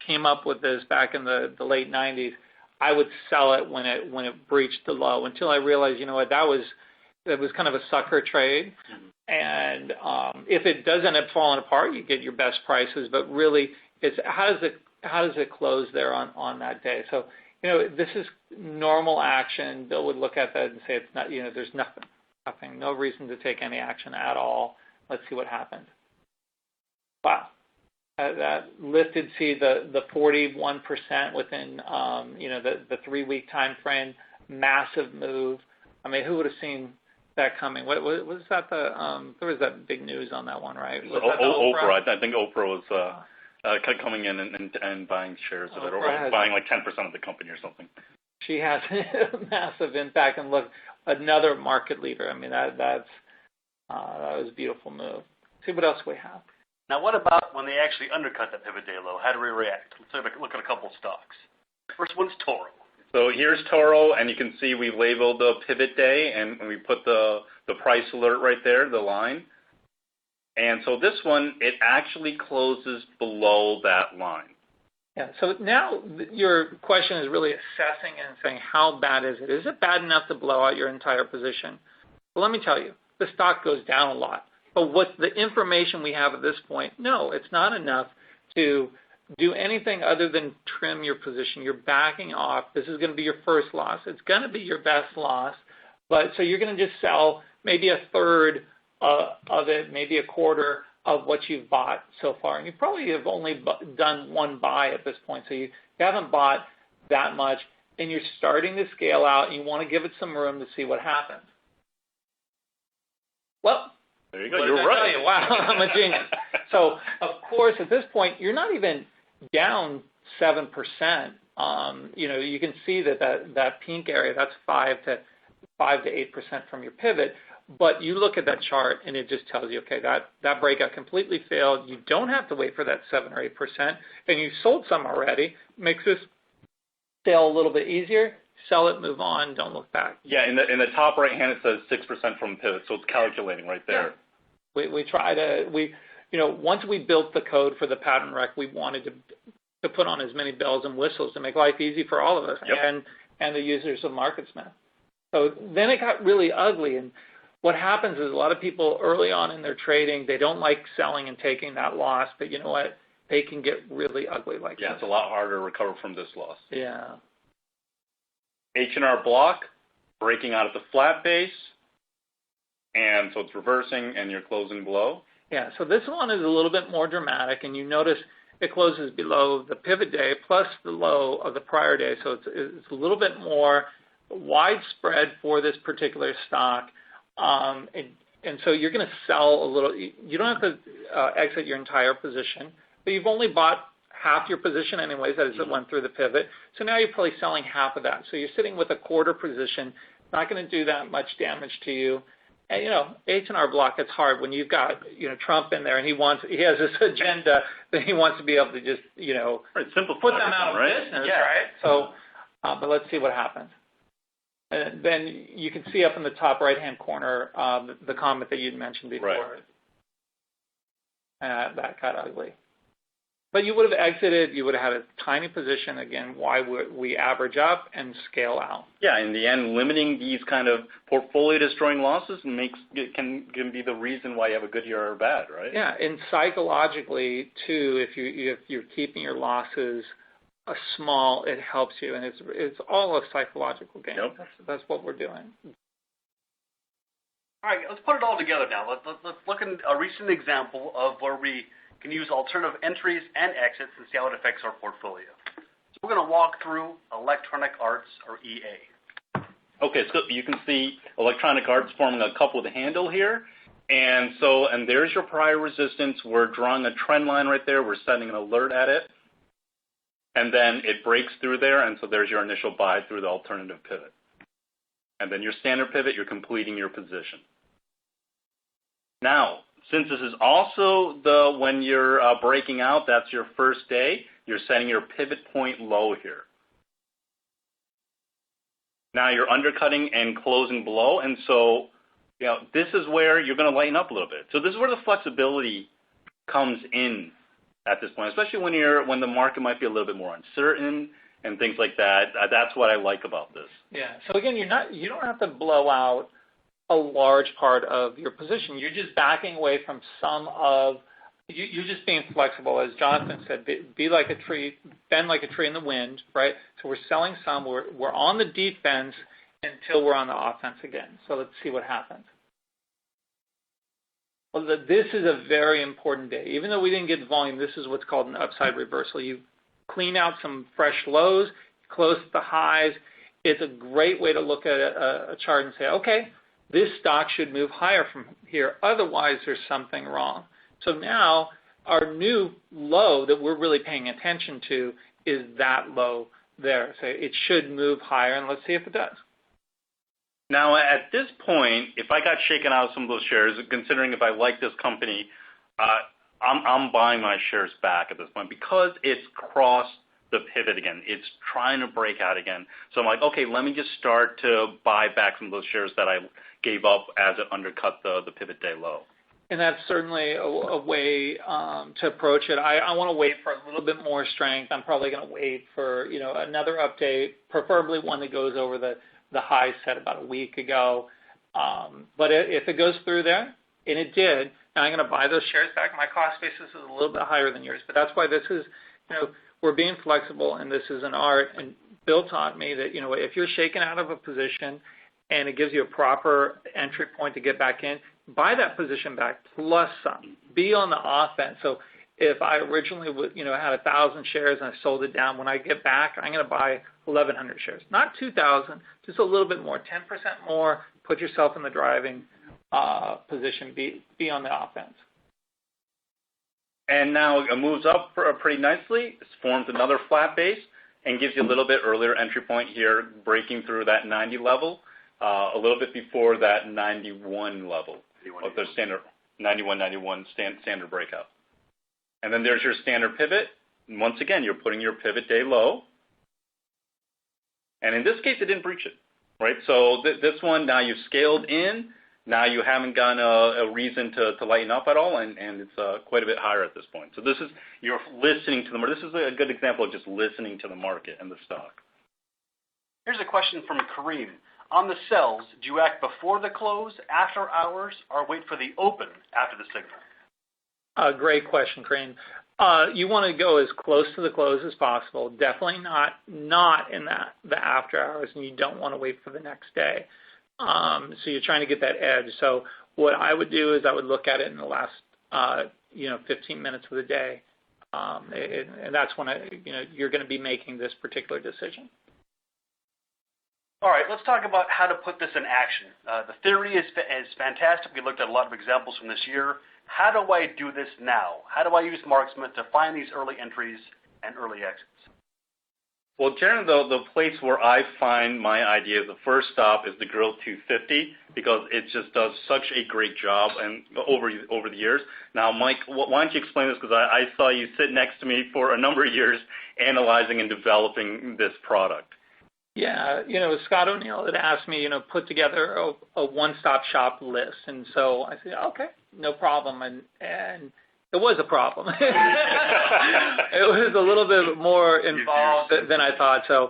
came up with this back in the late 90s, I would sell it when it breached the low until I realized, that was kind of a sucker trade. Mm-hmm. And if it does end up falling apart, you get your best prices. But really, it's how does it it close there on that day? So, this is normal action. Bill would look at that and say it's not, there's nothing, no reason to take any action at all. Let's see what happens. Wow. That lifted, see the 41% within, the 3-week time frame, massive move. I mean, who would have seen that coming? What was that? There was that big news on that one, right? Was that Oprah? I think Oprah was coming in and buying shares of it, or buying like 10% of the company or something. She has a massive impact, and look, another market leader. I mean, that was a beautiful move. See what else we have. Now, what about when they actually undercut that pivot day low? How do we react? Let's look at a couple stocks. First one's Toro. So here's Toro, and you can see we've labeled the pivot day, and we put the price alert right there, the line. And so this one, it actually closes below that line. Yeah, so now your question is really assessing and saying, how bad is it? Is it bad enough to blow out your entire position? Well, let me tell you, the stock goes down a lot. But what the information we have at this point, no, it's not enough to do anything other than trim your position. You're backing off. This is going to be your first loss. It's going to be your best loss. But so you're going to just sell maybe a third of it, maybe a quarter of what you've bought so far. And you probably have only done one buy at this point. So you haven't bought that much, and you're starting to scale out, and you want to give it some room to see what happens. Well, there you go. You're right. Tell you? Wow, I'm a genius. So, of course, at this point, you're not even down 7%. You can see that pink area, that's 5 to 8% from your pivot. But you look at that chart, and it just tells you, okay, that breakout completely failed. You don't have to wait for that 7 or 8%, and you sold some already. Makes this sale a little bit easier. Sell it, move on, don't look back. Yeah, in the top right hand it says 6% from pivot, so it's calculating right there. Yeah. We try to once we built the code for the pattern rec, we wanted to put on as many bells and whistles to make life easy for all of us and the users of MarketSmith. So then it got really ugly, and what happens is a lot of people early on in their trading, they don't like selling and taking that loss, but you know what? They can get really ugly like that. Yeah, it's a lot harder to recover from this loss. Yeah. H&R Block, breaking out of the flat base, and so it's reversing and you're closing below. Yeah, so this one is a little bit more dramatic, and you notice it closes below the pivot day plus the low of the prior day, so it's a little bit more widespread for this particular stock, and so you're going to sell a little. You don't have to exit your entire position, but you've only bought half your position anyways as it went through the pivot. So now you're probably selling half of that. So you're sitting with a quarter position. Not going to do that much damage to you. And, H&R Block, it's hard when you've got, Trump in there and he has this agenda that he wants to be able to just, put them out of business, right? So, but let's see what happens. And then you can see up in the top right-hand corner the comment that you'd mentioned before. Right. That got ugly. But you would have exited, you would have had a tiny position. Again, why would we average up and scale out? Yeah, in the end, limiting these kind of portfolio-destroying losses can be the reason why you have a good year or a bad, right? Yeah, and psychologically, too, if you're keeping your losses small, it helps you. And it's all a psychological game. Yep. That's what we're doing. All right, let's put it all together now. Let's look at a recent example of where we can use alternative entries and exits and see how it affects our portfolio. So we're going to walk through Electronic Arts, or EA. Okay, so you can see Electronic Arts forming a cup with a handle here. And there's your prior resistance. We're drawing a trend line right there. We're setting an alert at it. And then it breaks through there, and so there's your initial buy through the alternative pivot. And then your standard pivot, you're completing your position. Now, since this is also when you're breaking out, that's your first day, you're setting your pivot point low here. Now you're undercutting and closing below, and so this is where you're going to lighten up a little bit. So this is where the flexibility comes in at this point, especially when the market might be a little bit more uncertain and things like that. That's what I like about this. Yeah. So again, you don't have to blow out a large part of your position. You're just backing away from some of You're just being flexible, as Jonathan said. Be like a tree, bend like a tree in the wind, right? So we're selling some. We're on the defense until we're on the offense again. So let's see what happens. Well, this is a very important day. Even though we didn't get the volume, this is what's called an upside reversal. You clean out some fresh lows, close the highs. It's a great way to look at a chart and say, okay, this stock should move higher from here. Otherwise, there's something wrong. So now our new low that we're really paying attention to is that low there. So it should move higher, and let's see if it does. Now, at this point, if I got shaken out of some of those shares, considering if I like this company, I'm buying my shares back at this point because it's crossed the pivot again. It's trying to break out again. So I'm like, okay, let me just start to buy back some of those shares that I gave up as it undercut the pivot day low. And that's certainly a way to approach it. I want to wait for a little bit more strength. I'm probably going to wait for another update, preferably one that goes over the high set about a week ago. But if it goes through there, and it did, now I'm going to buy those shares back. My cost basis is a little bit higher than yours, but that's why this is, we're being flexible, and this is an art. And Bill taught me that, if you're shaken out of a position and it gives you a proper entry point to get back in, buy that position back plus some. Be on the offense. So if I originally had 1,000 shares and I sold it down, when I get back, I'm going to buy 1,100 shares. Not 2,000, just a little bit more, 10% more. Put yourself in the driving position. Be on the offense. And now it moves up pretty nicely. It forms another flat base and gives you a little bit earlier entry point here, breaking through that 90 level, a little bit before that 91 level of the standard 91 standard breakout. And then there's your standard pivot. And once again, you're putting your pivot day low. And in this case, it didn't breach it, right? So this one, now you've scaled in. Now you haven't gotten a reason to lighten up at all, and it's quite a bit higher at this point. So this is, you're listening to the market. This is a good example of just listening to the market and the stock. Here's a question from Kareem. On the sells, do you act before the close, after hours, or wait for the open after the signal? Great question, Kareem. You want to go as close to the close as possible. Definitely not in the after hours, and you don't want to wait for the next day. So you're trying to get that edge. So what I would do is I would look at it in the last 15 minutes of the day, and that's when you're going to be making this particular decision. All right, let's talk about how to put this in action. The theory is fantastic. We looked at a lot of examples from this year. How do I do this now? How do I use MarketSmith to find these early entries and early exits? Well, generally, the place where I find my ideas, the first stop is the Growth 250 because it just does such a great job and over the years. Now, Mike, why don't you explain this because I saw you sit next to me for a number of years analyzing and developing this product. Yeah, Scott O'Neill had asked me, put together a one-stop shop list, and so I said, okay, no problem, and it was a problem. It was a little bit more involved than I thought. So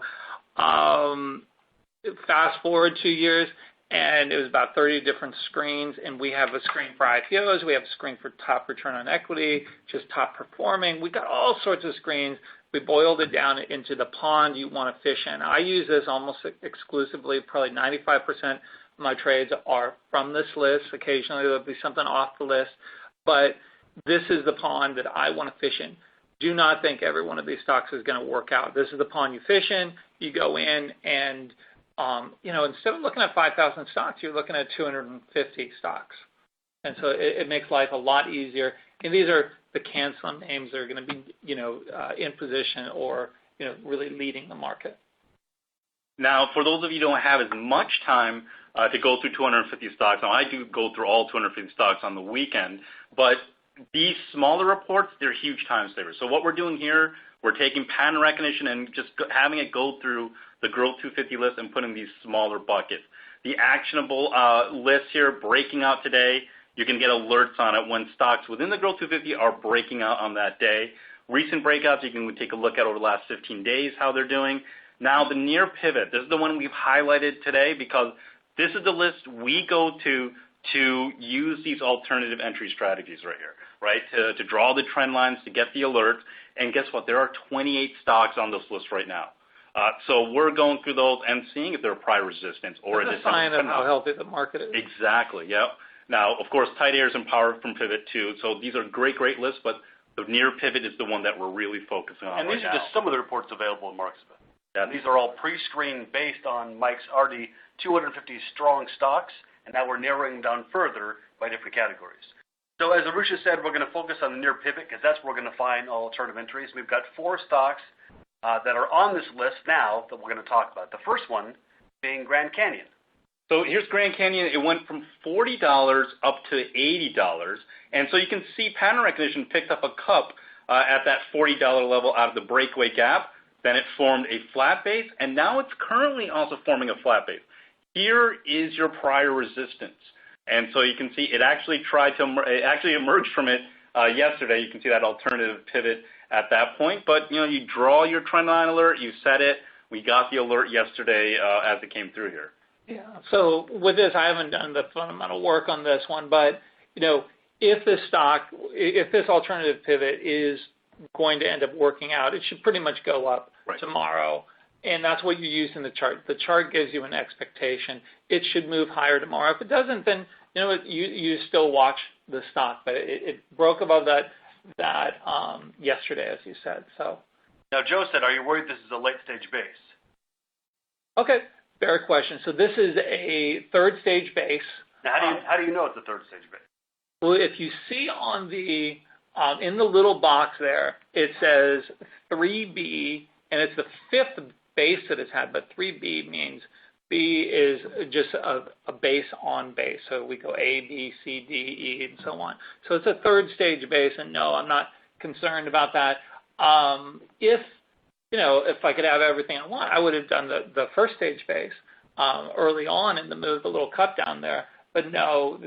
fast forward 2 years, and it was about 30 different screens, and we have a screen for IPOs, we have a screen for top return on equity, just top performing. We got all sorts of screens. We boiled it down into the pond you want to fish in. I use this almost exclusively. Probably 95% of my trades are from this list. Occasionally there'll be something off the list, but this is the pond that I want to fish in. Do not think every one of these stocks is going to work out. This is the pond you fish in. You go in and, instead of looking at 5,000 stocks, you're looking at 250 stocks. And so it makes life a lot easier. And these are the canceled names that are going to be, in position or, really leading the market. Now, for those of you who don't have as much time to go through 250 stocks, now I do go through all 250 stocks on the weekend, but these smaller reports, they're huge time savers. So what we're doing here, we're taking pattern recognition and just having it go through the Growth 250 list and putting these smaller buckets. The actionable list here, breaking out today, you can get alerts on it when stocks within the Growth 250 are breaking out on that day. Recent breakouts, you can take a look at over the last 15 days how they're doing. Now, the near pivot, this is the one we've highlighted today because this is the list we go to to use these alternative entry strategies right here, right, to draw the trend lines, to get the alert. And guess what? There are 28 stocks on this list right now. So we're going through those and seeing if there are prior resistance or it's a sign of how healthy the market is. Exactly, yep. Now, of course, tight airs and power from pivot too. So these are great lists, but the near pivot is the one that we're really focusing on. And these right are now. just some of the reports available in MarketSmith. Yeah. These are all pre-screened based on Mike's already 250 strong stocks, and now we're narrowing down further by different categories. So as Irusha said, we're going to focus on the near pivot because that's where we're going to find all alternative entries. We've got 4 stocks that are on this list now that we're going to talk about. The first one being Grand Canyon. So here's Grand Canyon. It went from $40 up to $80. And so you can see pattern recognition picked up a cup at that $40 level out of the breakaway gap. Then it formed a flat base, and now it's currently also forming a flat base. Here is your prior resistance. And so you can see it actually emerged from it yesterday. You can see that alternative pivot at that point. But, you draw your trend line alert, you set it. We got the alert yesterday as it came through here. Yeah. So with this, I haven't done the fundamental work on this one, but, if this alternative pivot is going to end up working out, it should pretty much go up tomorrow. And that's what you use in the chart. The chart gives you an expectation. It should move higher tomorrow. If it doesn't, then you still watch the stock. But it broke above that yesterday, as you said. So now, Joe said, "Are you worried this is a late stage base?" Okay, fair question. So this is a third stage base. Now, how do you know it's a third stage base? Well, if you see on the in the little box there, it says 3B, and it's the 5th base that it's had, but 3B means B is just a base on base. So we go A, B, C, D, E, and so on. So it's a third stage base, and no, I'm not concerned about that. If I could have everything I want, I would have done the first stage base early on in the move, the little cut down there. But no,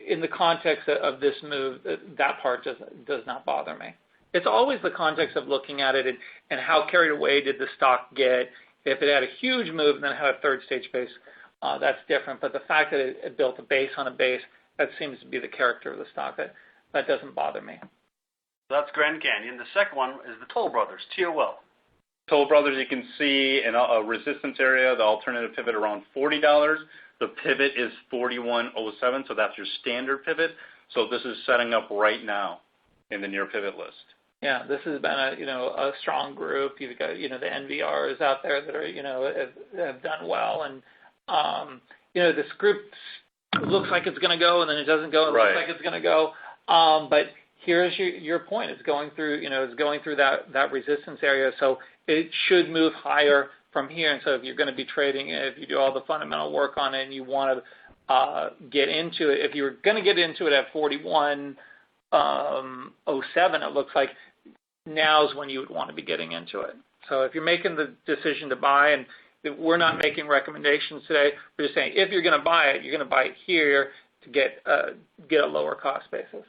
in the context of this move, that part does not bother me. It's always the context of looking at it and how carried away did the stock get. If it had a huge move and then had a third stage base, that's different. But the fact that it built a base on a base, that seems to be the character of the stock. That doesn't bother me. That's Grand Canyon. The second one is the Toll Brothers, TOL. Toll Brothers, you can see in a resistance area, the alternative pivot around $40. The pivot is 41.07, so that's your standard pivot. So this is setting up right now in the near pivot list. Yeah, this has been a strong group. You've got the NVRs out there that are have done well, and this group looks like it's going to go, and then it doesn't go. It looks like it's going to go, but here's your point. It's going through that resistance area, so it should move higher from here. And so if you're going to be trading, if you do all the fundamental work on it and you want to get into it, if you're going to get into it at 41.07, it looks like now's when you would want to be getting into it. So if you're making the decision to buy, and we're not making recommendations today, we're just saying if you're going to buy it, you're going to buy it here to get a lower cost basis.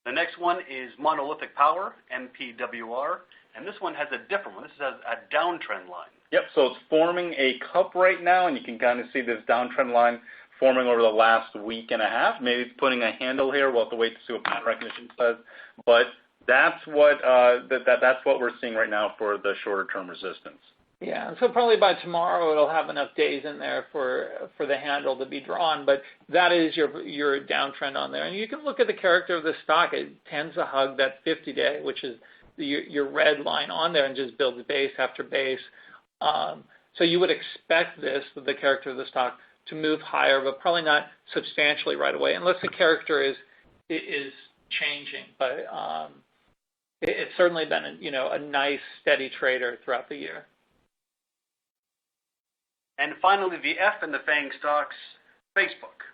The next one is Monolithic Power, MPWR, and this one has a different one. This has a downtrend line. Yep, so it's forming a cup right now, and you can kind of see this downtrend line forming over the last week and a half. Maybe it's putting a handle here. We'll have to wait to see what pattern recognition says. But that's what that's what we're seeing right now for the shorter-term resistance. Yeah, so probably by tomorrow it'll have enough days in there for the handle to be drawn, but that is your downtrend on there. And you can look at the character of the stock. It tends to hug that 50-day, which is your red line on there, and just builds base after base. So you would expect the character of the stock, to move higher, but probably not substantially right away, unless the character is changing. But it's certainly been a nice steady trader throughout the year. And finally, the F in the FANG stocks, Facebook.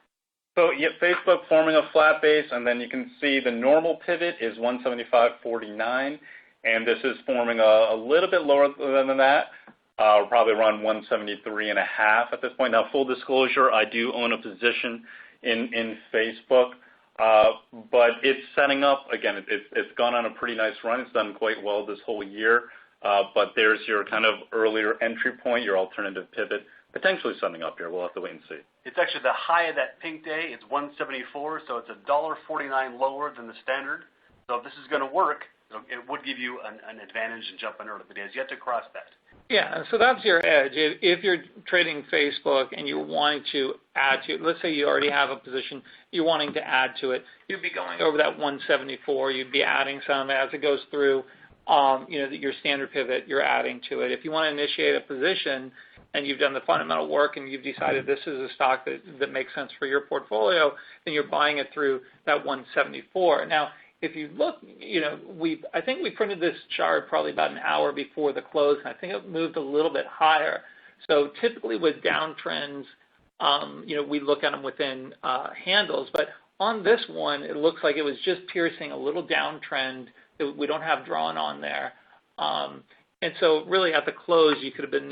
So yeah, Facebook forming a flat base, and then you can see the normal pivot is 175.49, and this is forming a little bit lower than that, probably around 173.5 at this point. Now, full disclosure, I do own a position in Facebook, but it's setting up, again, it's gone on a pretty nice run. It's done quite well this whole year, but there's your kind of earlier entry point, your alternative pivot potentially something up here. We'll have to wait and see. It's actually the high of that pink day. It's 174, so it's $1.49 lower than the standard. So if this is going to work, it would give you an advantage in jumping early, but it has yet to cross that. Yeah, so that's your edge. If you're trading Facebook and you're wanting to add to it, let's say you already have a position, you're wanting to add to it, you'd be going over that 174, you'd be adding some as it goes through, your standard pivot, you're adding to it. If you want to initiate a position and you've done the fundamental work and you've decided this is a stock that makes sense for your portfolio, then you're buying it through that 174. Now, if you look, I think we printed this chart probably about an hour before the close, and I think it moved a little bit higher. So typically with downtrends, we look at them within handles, but on this one, it looks like it was just piercing a little downtrend that we don't have drawn on there. And so really at the close, you could have been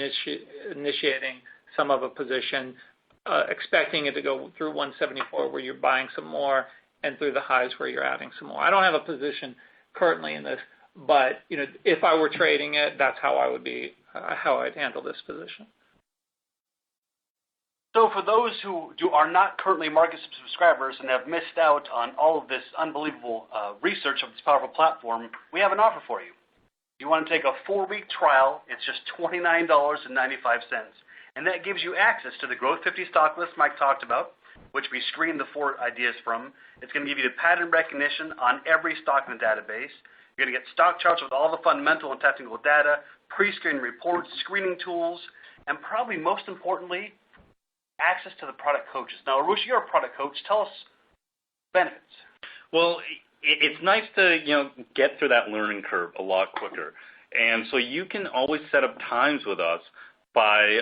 initiating some of a position, expecting it to go through 174 where you're buying some more, and through the highs where you're adding some more. I don't have a position currently in this, but if I were trading it, that's how I'd handle this position. So for those who are not currently MarketSmith subscribers and have missed out on all of this unbelievable research of this powerful platform, we have an offer for you. If you want to take a 4-week trial, it's just $29.95, and that gives you access to the Growth 50 stock list Mike talked about, which we screened the 4 ideas from. It's going to give you the pattern recognition on every stock in the database. You're going to get stock charts with all the fundamental and technical data, pre-screen reports, screening tools, and probably most importantly, access to the product coaches. Now, Irusha, you're a product coach. Tell us benefits. Well, it's nice to get through that learning curve a lot quicker, and so you can always set up times with us by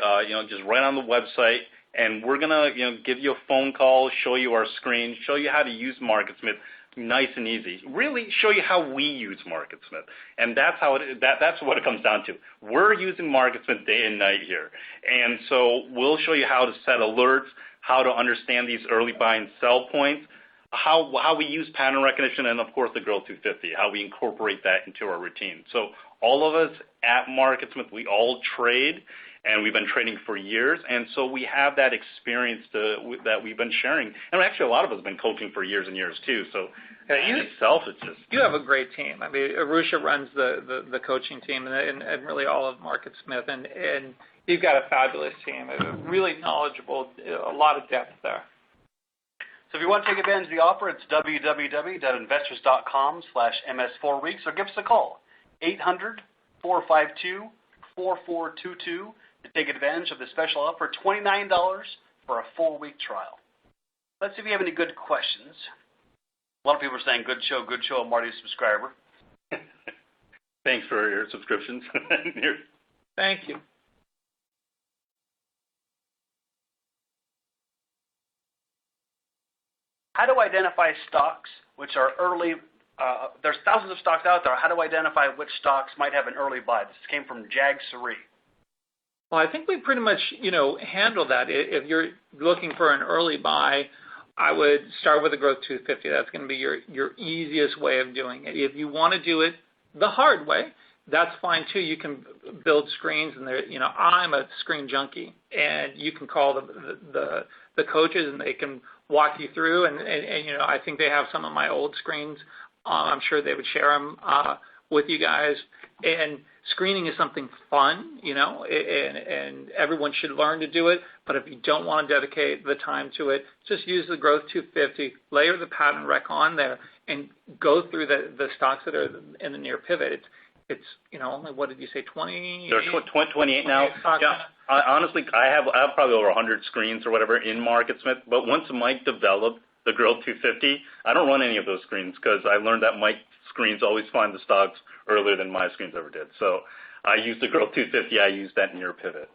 just right on the website. And we're going to give you a phone call, show you our screen, show you how to use MarketSmith nice and easy. Really show you how we use MarketSmith. And that's that's what it comes down to. We're using MarketSmith day and night here. And so we'll show you how to set alerts, how to understand these early buy and sell points, how we use pattern recognition, and of course the Growth 250, how we incorporate that into our routine. So all of us at MarketSmith, we all trade. And we've been trading for years, and so we have that experience that we've been sharing. And actually, a lot of us have been coaching for years and years, too. So you have a great team. I mean, Irusha runs the coaching team and really all of MarketSmith, and you've got a fabulous team, really knowledgeable, a lot of depth there. So if you want to take advantage of the offer, it's www.investors.com/MS4weeks, or give us a call, 800-452-4422. to take advantage of the special offer, $29 for a 4-week trial. Let's see if we have any good questions. A lot of people are saying, good show, I'm Marty's subscriber. Thanks for your subscriptions. Thank you. How do I identify stocks which are early? There's thousands of stocks out there. How do I identify which stocks might have an early buy? This came from Jag Suri. Well, I think we pretty much, handle that. If you're looking for an early buy, I would start with the Growth 250. That's going to be your easiest way of doing it. If you want to do it the hard way, that's fine too. You can build screens, and I'm a screen junkie, and you can call the coaches, and they can walk you through. And I think they have some of my old screens. I'm sure they would share them with you guys. And screening is something fun, and everyone should learn to do it. But if you don't want to dedicate the time to it, just use the Growth 250, layer the pattern rec on there, and go through the stocks that are in the near pivot. It's only, what did you say, 20? There's 28 now. Yeah, honestly, I have probably over 100 screens or whatever in MarketSmith. But once Mike developed the Growth 250, I don't run any of those screens because I learned that Mike screens always find the stocks earlier than my screens ever did. So I use the Growth 250. I use that near pivot.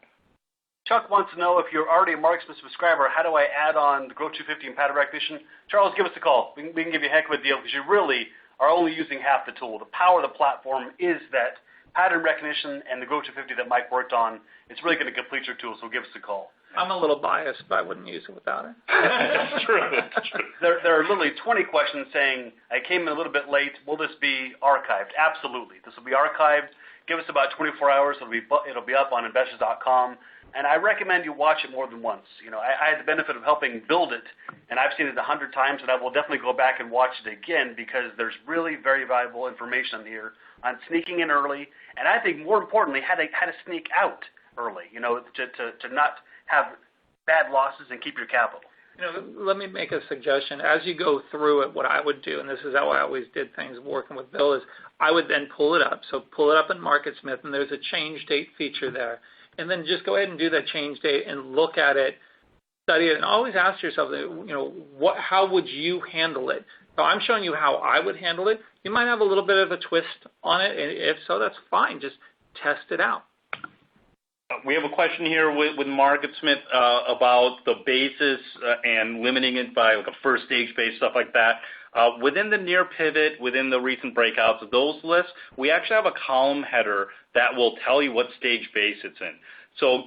Chuck wants to know, if you're already a MarketSmith subscriber, how do I add on the Growth 250 and pattern recognition? Charles, give us a call. We can give you a heck of a deal because you really are only using half the tool. The power of the platform is that pattern recognition and the Growth 250 that Mike worked on. It's really going to complete your tool, so give us a call. I'm a little biased, but I wouldn't use it without it. That's true. There are literally 20 questions saying, I came in a little bit late. Will this be archived? Absolutely. This will be archived. Give us about 24 hours. It'll be up on investors.com. And I recommend you watch it more than once. I had the benefit of helping build it, and I've seen it 100 times, and I will definitely go back and watch it again because there's really very valuable information here on sneaking in early, and I think more importantly, how to sneak out early, to not have bad losses and keep your capital. Let me make a suggestion. As you go through it, what I would do, and this is how I always did things working with Bill, is I would then pull it up. So pull it up in MarketSmith, and there's a change date feature there. And then just go ahead and do that change date and look at it, study it, and always ask yourself, how would you handle it? So I'm showing you how I would handle it. You might have a little bit of a twist on it, and if so, that's fine. Just test it out. We have a question here with MarketSmith about the basis and limiting it by like a first stage base, stuff like that. Within the near pivot, within the recent breakouts of those lists, we actually have a column header that will tell you what stage base it's in. So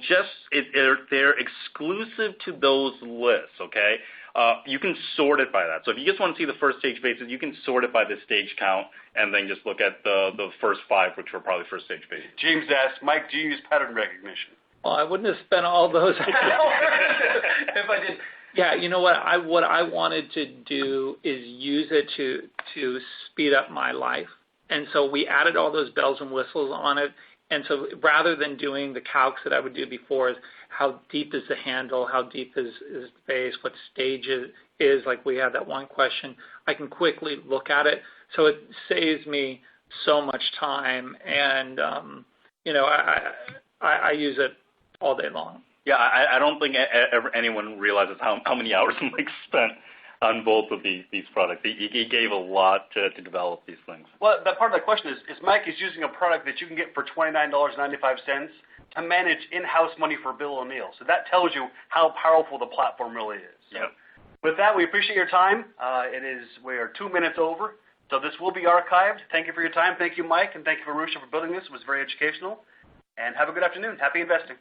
they're exclusive to those lists, okay? You can sort it by that. So if you just want to see the first stage bases, you can sort it by the stage count and then just look at the first 5, which were probably first stage bases. James asked, Mike, do you use pattern recognition? Well, I wouldn't have spent all those if I did. Yeah, you know what? What I wanted to do is use it to speed up my life. And so we added all those bells and whistles on it. And so rather than doing the calcs that I would do before, is how deep is the handle, how deep is the base, what stage it is, like we had that one question, I can quickly look at it. So it saves me so much time. And, I use it all day long. Yeah, I don't think anyone realizes how many hours Mike spent on both of these products. He gave a lot to develop these things. Well, that part of the question is Mike is using a product that you can get for $29.95 to manage in-house money for Bill O'Neill. So that tells you how powerful the platform really is. So yep. With that, we appreciate your time. We are 2 minutes over, so this will be archived. Thank you for your time. Thank you, Mike, and thank you, Irusha, for building this. It was very educational. And have a good afternoon. Happy investing.